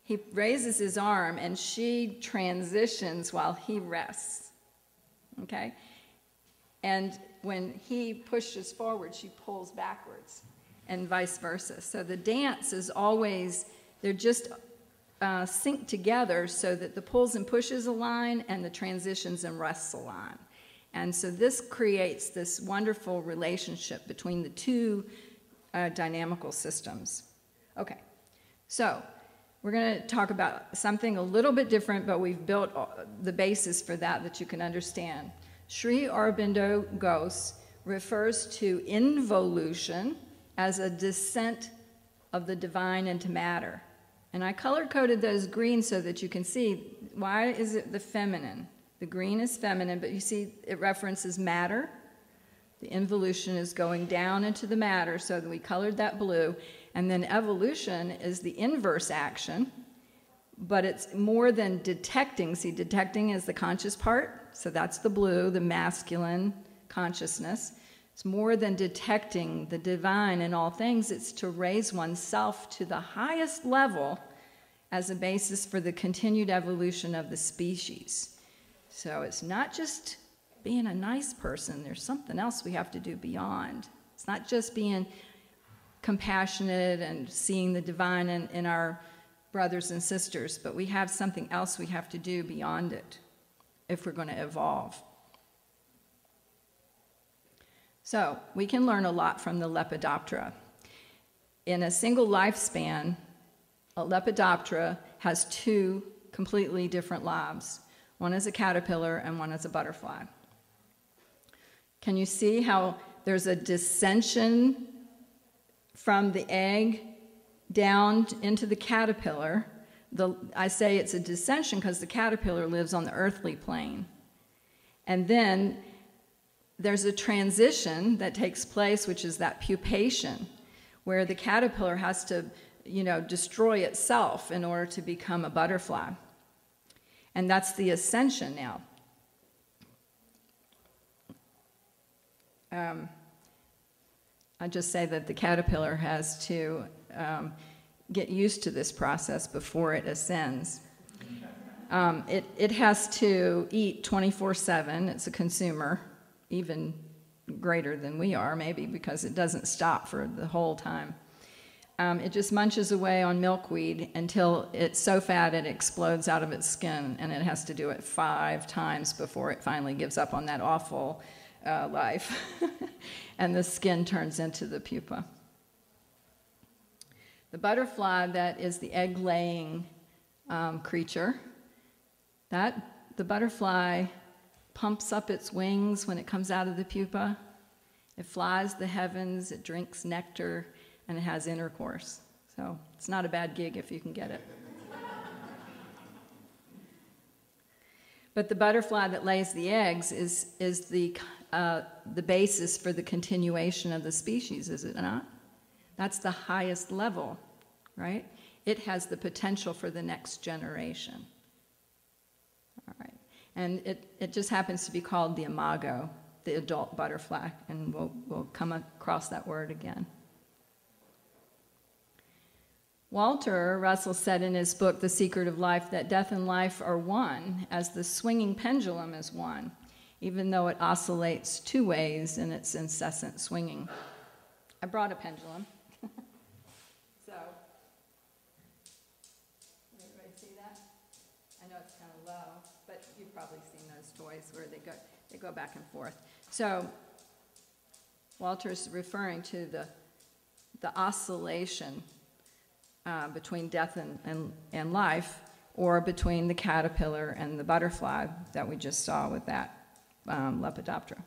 He raises his arm and she transitions while he rests, okay? And when he pushes forward, she pulls backwards, and vice versa. So the dance is always, they're just sync together so that the pulls and pushes align and the transitions and rests align. And so this creates this wonderful relationship between the two dynamical systems. Okay, so we're going to talk about something a little bit different, but we've built the basis for that you can understand. Sri Aurobindo Ghose refers to involution as a descent of the divine into matter. And I color-coded those green so that you can see, why is it the feminine? The green is feminine, but you see it references matter. The involution is going down into the matter, so that we colored that blue. And then evolution is the inverse action, but it's more than detecting. See, detecting is the conscious part, so that's the blue, the masculine consciousness. It's more than detecting the divine in all things. It's to raise oneself to the highest level as a basis for the continued evolution of the species. So it's not just being a nice person. There's something else we have to do beyond. It's not just being compassionate and seeing the divine in our brothers and sisters, but we have something else we have to do beyond it if we're going to evolve. So we can learn a lot from the Lepidoptera. In a single lifespan, a Lepidoptera has two completely different lives. One is a caterpillar and one is a butterfly. Can you see how there's a descension from the egg down into the caterpillar? I say it's a descension because the caterpillar lives on the earthly plane. And then there's a transition that takes place, which is that pupation, where the caterpillar has to, destroy itself in order to become a butterfly. And that's the ascension now. I just say that the caterpillar has to get used to this process before it ascends. It has to eat 24/7. It's a consumer, even greater than we are, maybe, because it doesn't stop for the whole time. It just munches away on milkweed until it's so fat it explodes out of its skin, and it has to do it 5 times before it finally gives up on that awful life, and the skin turns into the pupa. The butterfly, that is the egg-laying creature, the butterfly pumps up its wings when it comes out of the pupa. It flies the heavens, it drinks nectar, and it has intercourse. So it's not a bad gig if you can get it. But the butterfly that lays the eggs is the basis for the continuation of the species, is it not? That's the highest level, right? It has the potential for the next generation. All right. And it just happens to be called the imago, the adult butterfly, and we'll come across that word again. Walter Russell said in his book, The Secret of Life, that death and life are one, as the swinging pendulum is one, even though it oscillates 2 ways in its incessant swinging. I brought a pendulum. So, everybody see that? I know it's kind of low, but you've probably seen those toys where they go back and forth. So, Walter's referring to the oscillation between death and life, or between the caterpillar and the butterfly that we just saw with that Lepidoptera.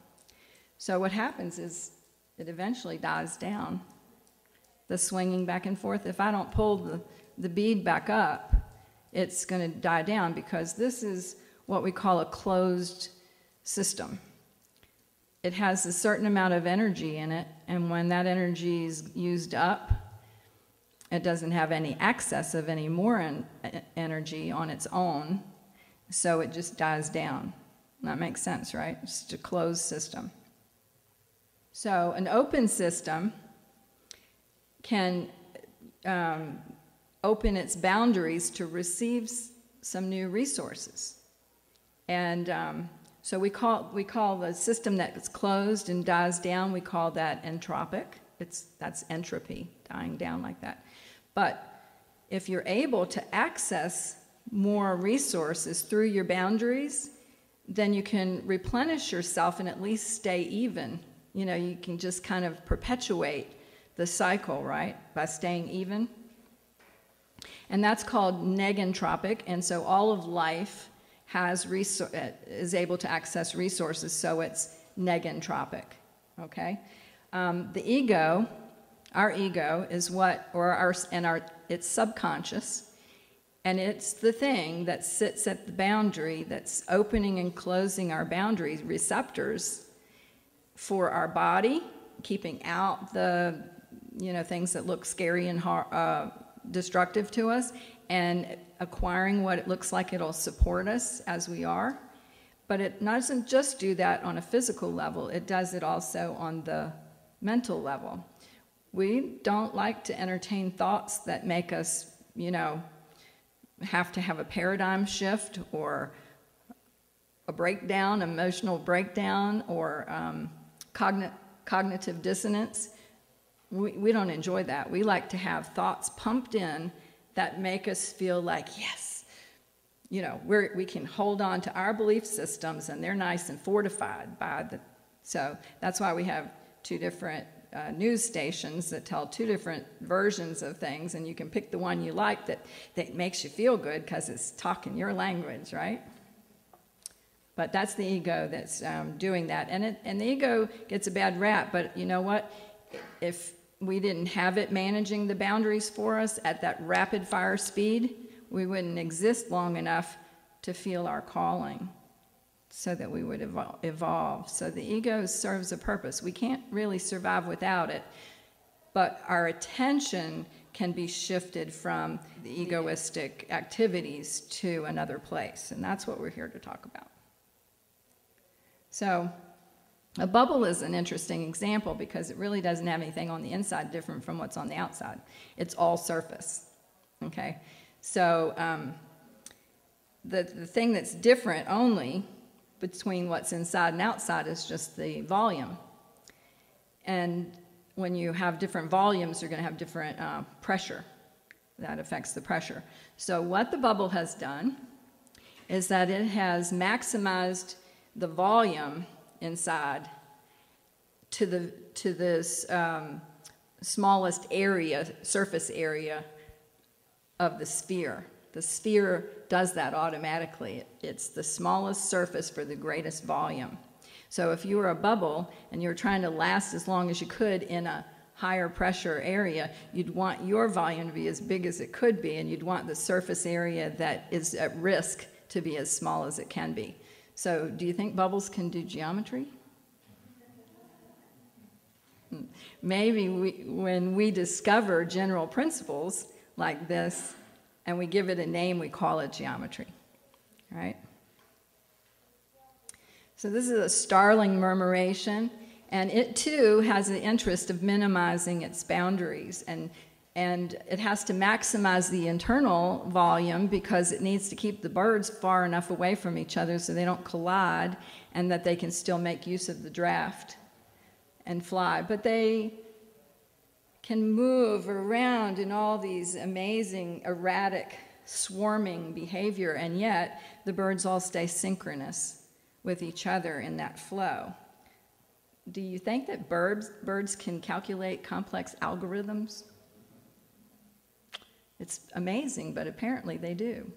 So what happens is it eventually dies down, the swinging back and forth. If I don't pull the bead back up, it's going to die down, because this is what we call a closed system. It has a certain amount of energy in it, and when that energy is used up, it doesn't have any excess of any more energy on its own, so it just dies down. That makes sense, right? It's just a closed system. So an open system can open its boundaries to receive some new resources. And so we call the system that's closed and dies down, we call that entropic. That's entropy, dying down like that. But if you're able to access more resources through your boundaries, then you can replenish yourself and at least stay even. You know, you can just kind of perpetuate the cycle, right, by staying even. And that's called negentropic, and so all of life is able to access resources, so it's negentropic, okay? The ego, our ego, is it's subconscious, and it's the thing that sits at the boundary that's opening and closing our boundaries, receptors for our body, keeping out the things that look scary and destructive to us, and acquiring what it looks like it'll support us as we are. But it doesn't just do that on a physical level, it does it also on the mental level. We don't like to entertain thoughts that make us, have to have a paradigm shift or a breakdown, emotional breakdown, or cognitive dissonance. We don't enjoy that. We like to have thoughts pumped in that make us feel like, yes, we can hold on to our belief systems, and they're nice and fortified by so that's why we have 2 different news stations that tell 2 different versions of things, and you can pick the one you like that makes you feel good because it's talking your language, right? But that's the ego that's doing that, and the ego gets a bad rap. But you know what? If we didn't have it managing the boundaries for us at that rapid fire speed, we wouldn't exist long enough to feel our calling, so that we would evolve. So the ego serves a purpose. We can't really survive without it, but our attention can be shifted from the egoistic activities to another place, and that's what we're here to talk about. So a bubble is an interesting example because it really doesn't have anything on the inside different from what's on the outside. It's all surface, okay? So the thing that's different only between what's inside and outside is just the volume. And when you have different volumes, you're going to have different pressure. That affects the pressure. So what the bubble has done is that it has maximized the volume inside to this smallest area, surface area of the sphere. The sphere does that automatically. It's the smallest surface for the greatest volume. So if you were a bubble and you're trying to last as long as you could in a higher pressure area, you'd want your volume to be as big as it could be, and you'd want the surface area that is at risk to be as small as it can be. So do you think bubbles can do geometry? Maybe when we discover general principles like this and we give it a name, we call it geometry, right? So this is a starling murmuration, and it too has an interest of minimizing its boundaries, and it has to maximize the internal volume because it needs to keep the birds far enough away from each other so they don't collide and that they can still make use of the draft and fly. But they can move around in all these amazing, erratic, swarming behavior, and yet the birds all stay synchronous with each other in that flow. Do you think that birds can calculate complex algorithms? It's amazing, but apparently they do.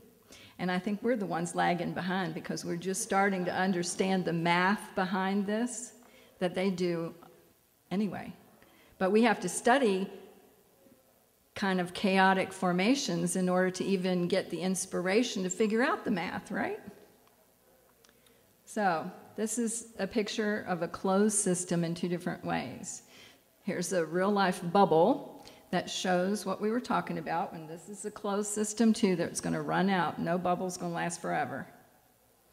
And I think we're the ones lagging behind because we're just starting to understand the math behind this that they do anyway. But we have to study kind of chaotic formations in order to even get the inspiration to figure out the math, right? So this is a picture of a closed system in two different ways. Here's a real-life bubble that shows what we were talking about, and this is a closed system too that's going to run out. No bubble's going to last forever.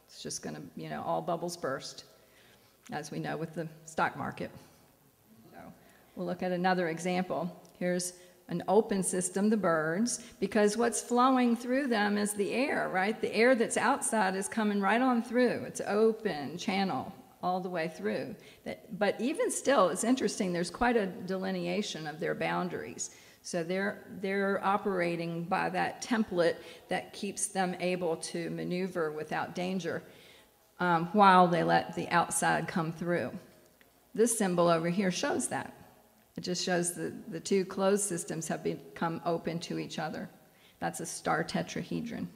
It's just going to, all bubbles burst, as we know with the stock market. So we'll look at another example. Here's an open system, the birds, because what's flowing through them is the air, right? The air that's outside is coming right on through. It's open channel all the way through. But even still, it's interesting, there's quite a delineation of their boundaries. So they're operating by that template that keeps them able to maneuver without danger while they let the outside come through. This symbol over here shows that. It just shows the two closed systems have become open to each other. That's a star tetrahedron.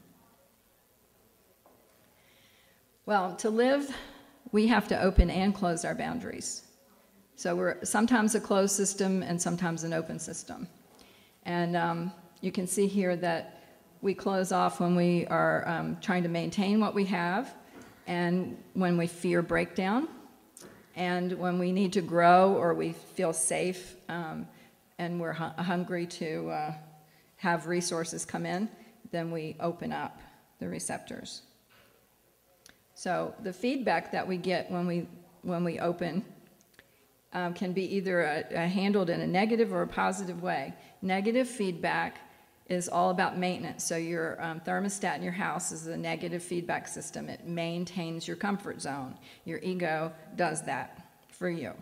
Well, to live, we have to open and close our boundaries. So we're sometimes a closed system and sometimes an open system. And you can see here that we close off when we are trying to maintain what we have, and when we fear breakdown, and when we need to grow or we feel safe and we're hungry to have resources come in, then we open up the receptors. So the feedback that we get when we open can be either handled in a negative or a positive way. Negative feedback is all about maintenance. So your thermostat in your house is a negative feedback system. It maintains your comfort zone. Your ego does that for you,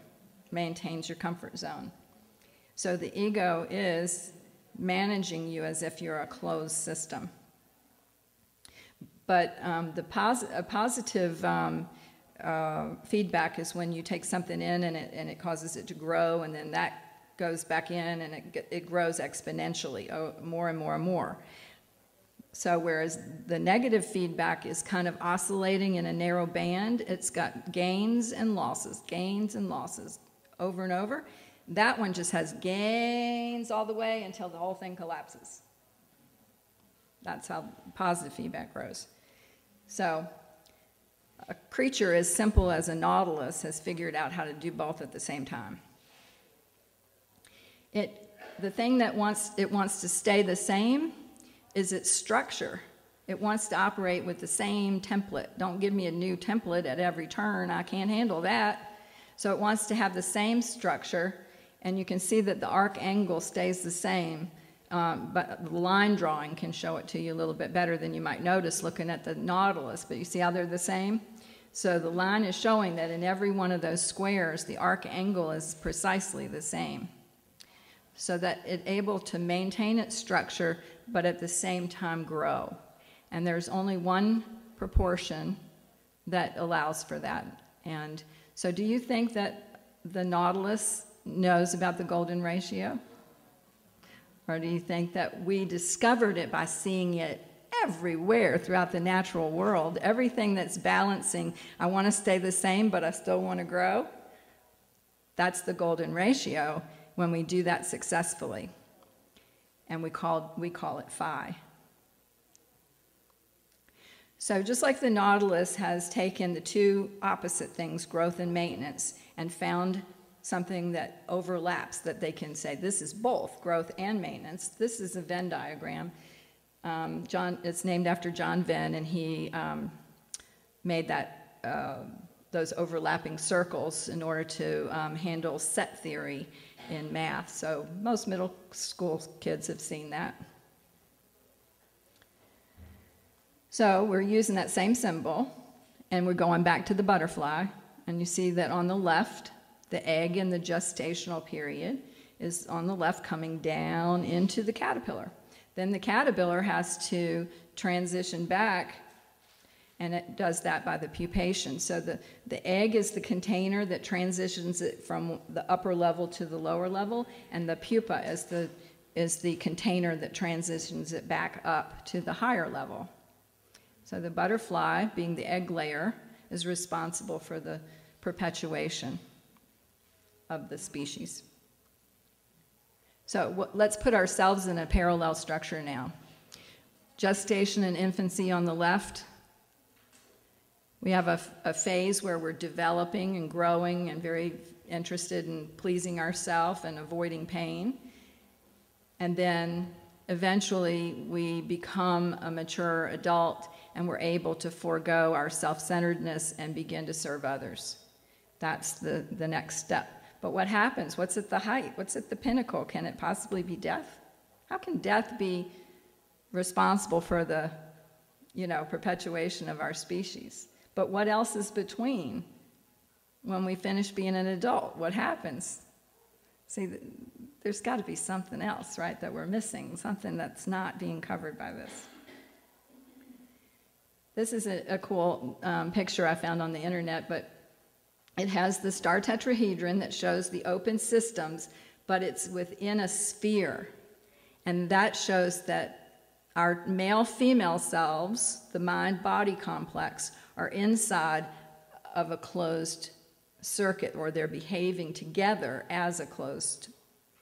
maintains your comfort zone. So the ego is managing you as if you're a closed system. But a positive feedback is when you take something in and it causes it to grow, and then that goes back in and it grows exponentially, more and more and more. So whereas the negative feedback is kind of oscillating in a narrow band, it's got gains and losses over and over. That one just has gains all the way until the whole thing collapses. That's how positive feedback grows. So a creature as simple as a nautilus has figured out how to do both at the same time. The thing that it wants to stay the same is its structure. It wants to operate with the same template. Don't give me a new template at every turn. I can't handle that. So it wants to have the same structure, and you can see that the arc angle stays the same, but the line drawing can show it to you a little bit better than you might notice looking at the nautilus, but you see how they're the same? So the line is showing that in every one of those squares, the arc angle is precisely the same. So that it's able to maintain its structure, but at the same time grow. And there's only one proportion that allows for that. And so do you think that the Nautilus knows about the golden ratio? Or do you think that we discovered it by seeing it everywhere throughout the natural world? Everything that's balancing, I want to stay the same, but I still want to grow. That's the golden ratio when we do that successfully. And we call it phi. So just like the Nautilus has taken the two opposite things, growth and maintenance, and found something that overlaps, that they can say this is both growth and maintenance. This is a Venn diagram. It's named after John Venn, and he made those overlapping circles in order to handle set theory in math. So most middle school kids have seen that. So we're using that same symbol, and we're going back to the butterfly, and you see that on the left, the egg in the gestational period is on the left coming down into the caterpillar. Then the caterpillar has to transition back, and it does that by the pupation. So the egg is the container that transitions it from the upper level to the lower level, and the pupa is the container that transitions it back up to the higher level. So the butterfly, being the egg layer, is responsible for the perpetuation of the species. So let's put ourselves in a parallel structure now. Gestation and infancy on the left. We have a phase where we're developing and growing and very interested in pleasing ourselves and avoiding pain. And then eventually we become a mature adult and we're able to forego our self-centeredness and begin to serve others. That's the next step. But what happens? What's at the height? What's at the pinnacle? Can it possibly be death? How can death be responsible for the, perpetuation of our species? But what else is between when we finish being an adult? What happens? See, there's got to be something else, right, that we're missing, something that's not being covered by this. This is a cool picture I found on the internet, but it has the star tetrahedron that shows the open systems, but it's within a sphere. And that shows that our male-female selves, the mind-body complex, are inside of a closed circuit, or they're behaving together as a closed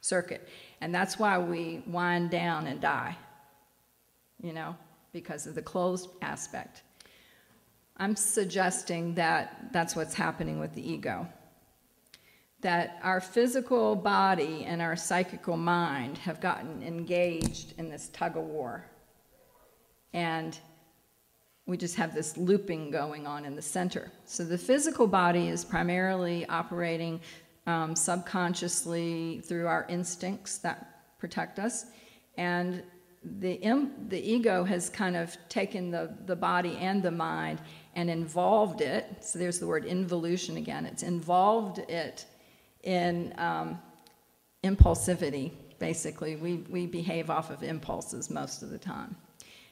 circuit. And that's why we wind down and die, because of the closed aspect. I'm suggesting that that's what's happening with the ego. That our physical body and our psychical mind have gotten engaged in this tug-of-war. And we just have this looping going on in the center. So the physical body is primarily operating subconsciously through our instincts that protect us. And the ego has kind of taken the body and the mind and involved it. So there's the word involution again. It's involved it in impulsivity, basically. We behave off of impulses most of the time.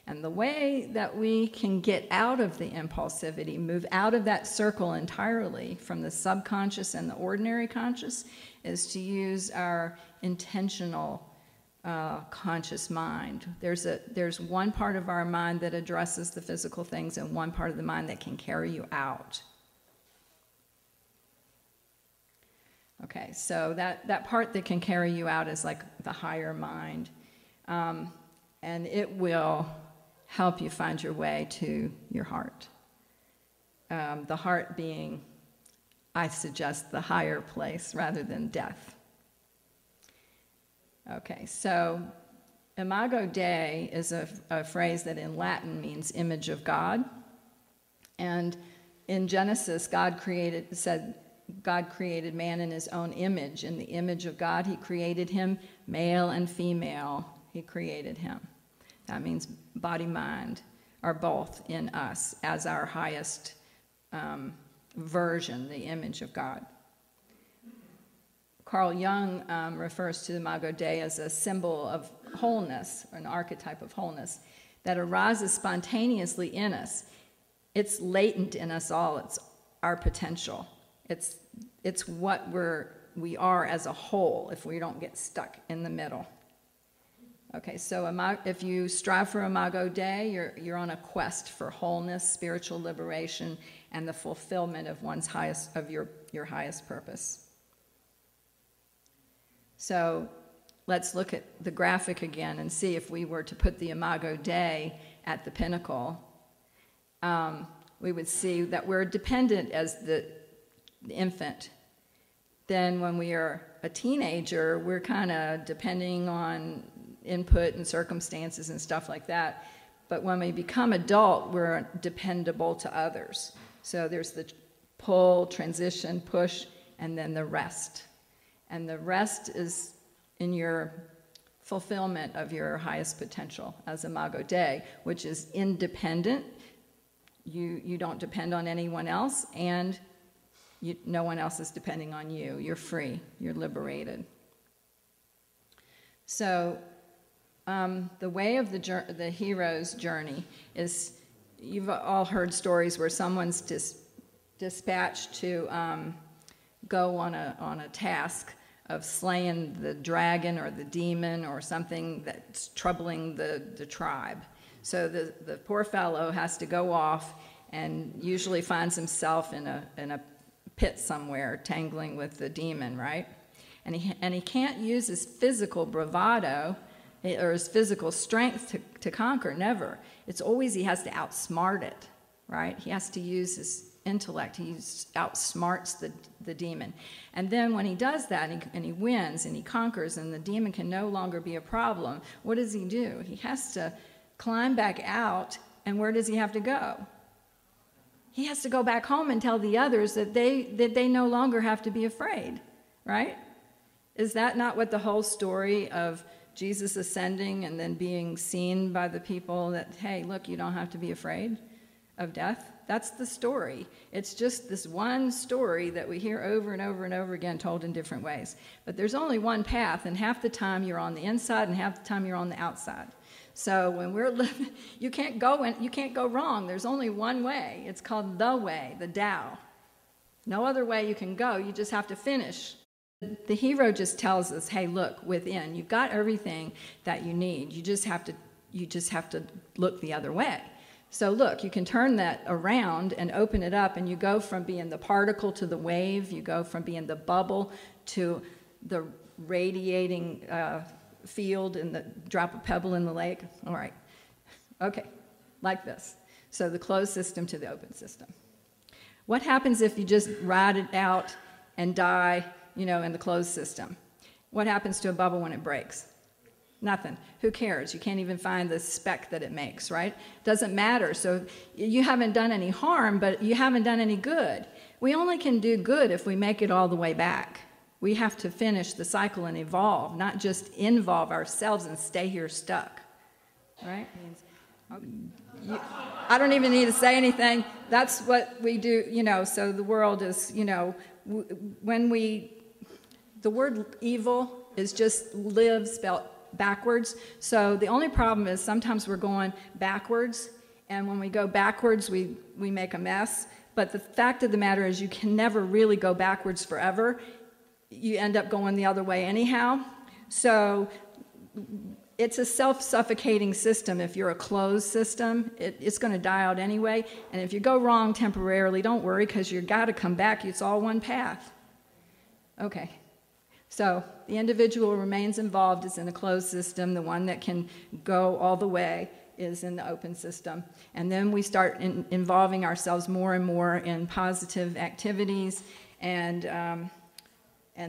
And the way that we can get out of the impulsivity, move out of that circle entirely from the subconscious and the ordinary conscious, is to use our intentional conscious mind. There's one part of our mind that addresses the physical things and one part of the mind that can carry you out. Okay, so that part that can carry you out is like the higher mind. And it will help you find your way to your heart. The heart being, I suggest, the higher place rather than death. Okay, so imago Dei is a phrase that in Latin means image of God. And in Genesis, God created man in his own image. In the image of God, he created him, male and female, he created him. That means body, mind are both in us as our highest version, the image of God. Carl Jung refers to the Imago Dei as a symbol of wholeness, or an archetype of wholeness, that arises spontaneously in us. It's latent in us all. It's our potential. It's what we are as a whole if we don't get stuck in the middle. Okay, so if you strive for Imago Dei, you're on a quest for wholeness, spiritual liberation, and the fulfillment of your highest purpose. So let's look at the graphic again and see if we were to put the Imago Dei at the pinnacle. We would see that we're dependent as the infant. Then when we are a teenager, we're kind of depending on input and circumstances and stuff like that. But when we become adult, we're dependable to others. So there's the pull, transition, push, and then the rest. And the rest is in your fulfillment of your highest potential as Imago Dei, which is independent. You don't depend on anyone else, and no one else is depending on you. You're free. You're liberated. So the way of the hero's journey is, you've all heard stories where someone's dispatched to go on a task of slaying the dragon or the demon or something that's troubling the tribe. So the poor fellow has to go off and usually finds himself in a pit somewhere, tangling with the demon, right? And he can't use his physical bravado or his physical strength to conquer, never. It's always he has to outsmart it, right? He has to use his intellect. He outsmarts the demon. And then when he does that and he wins and he conquers and the demon can no longer be a problem, what does he do? He has to climb back out, and where does he have to go? He has to go back home and tell the others that they no longer have to be afraid, right? Is that not what the whole story of Jesus ascending and then being seen by the people that, hey, look, you don't have to be afraid of death? That's the story. It's just this one story that we hear over and over and over again, told in different ways. But there's only one path, and half the time you're on the inside and half the time you're on the outside. So when we're living, you can't go wrong. There's only one way. It's called the way, the Tao. No other way you can go. You just have to finish. The hero just tells us, hey, look, within, you've got everything that you need. You just have to look the other way. So look, you can turn that around and open it up, and you go from being the particle to the wave. You go from being the bubble to the radiating field and the drop of pebble in the lake. All right. Okay, like this. So the closed system to the open system. What happens if you just ride it out and die, in the closed system? What happens to a bubble when it breaks? Nothing. Who cares? You can't even find the speck that it makes, right? Doesn't matter. So you haven't done any harm, but you haven't done any good. We only can do good if we make it all the way back. We have to finish the cycle and evolve, not just involve ourselves and stay here stuck, right? I don't even need to say anything. That's what we do, so the world is, the word evil is just live spelled backwards. So the only problem is sometimes we're going backwards, and when we go backwards, we make a mess. But the fact of the matter is you can never really go backwards forever. You end up going the other way anyhow. So it's a self-suffocating system. If you're a closed system, it's going to die out anyway. And if you go wrong temporarily, don't worry, because you've got to come back. It's all one path. Okay. So the individual remains involved is in a closed system. The one that can go all the way is in the open system. And then we start involving ourselves more and more in positive activities. And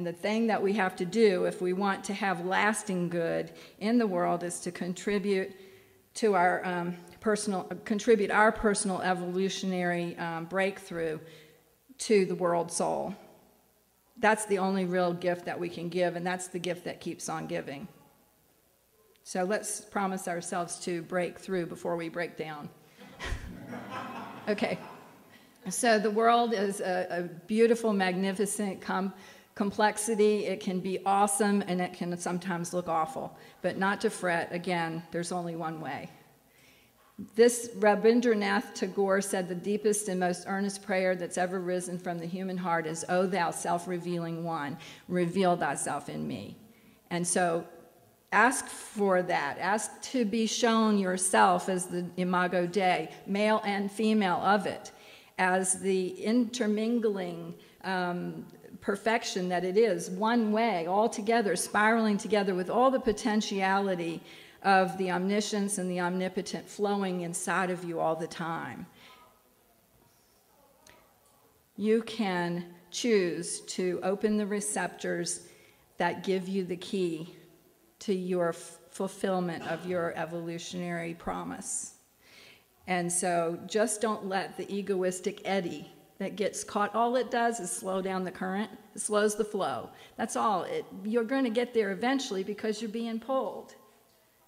the thing that we have to do if we want to have lasting good in the world is to contribute to our personal evolutionary breakthrough to the world soul. That's the only real gift that we can give, and that's the gift that keeps on giving. So let's promise ourselves to break through before we break down. Okay. So the world is a beautiful, magnificent complexity. It can be awesome, and it can sometimes look awful. But not to fret. Again, there's only one way. This Rabindranath Tagore said the deepest and most earnest prayer that's ever risen from the human heart is, "O thou self-revealing one, reveal thyself in me." And so ask for that. Ask to be shown yourself as the Imago Dei, male and female of it, as the intermingling perfection that it is, one way, all together, spiraling together with all the potentiality of the omniscience and the omnipotent flowing inside of you all the time. You can choose to open the receptors that give you the key to your fulfillment of your evolutionary promise. And so just don't let the egoistic eddy that gets caught, all it does is slow down the current, it slows the flow. That's all. You're going to get there eventually because you're being pulled.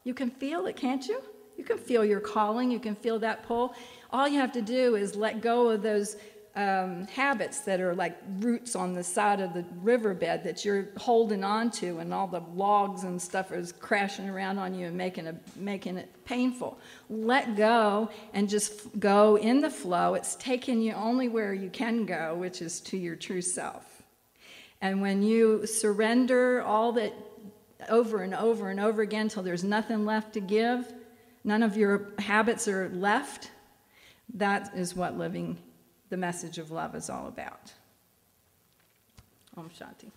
You can feel it, can't you? You can feel your calling, you can feel that pull. All you have to do is let go of those habits that are like roots on the side of the riverbed that you're holding on to, and all the logs and stuff is crashing around on you and making it painful. Let go and just go in the flow. It's taking you only where you can go, which is to your true self. And when you surrender all that over and over and over again till there's nothing left to give, none of your habits are left, that is what living the message of love is all about. Om Shanti.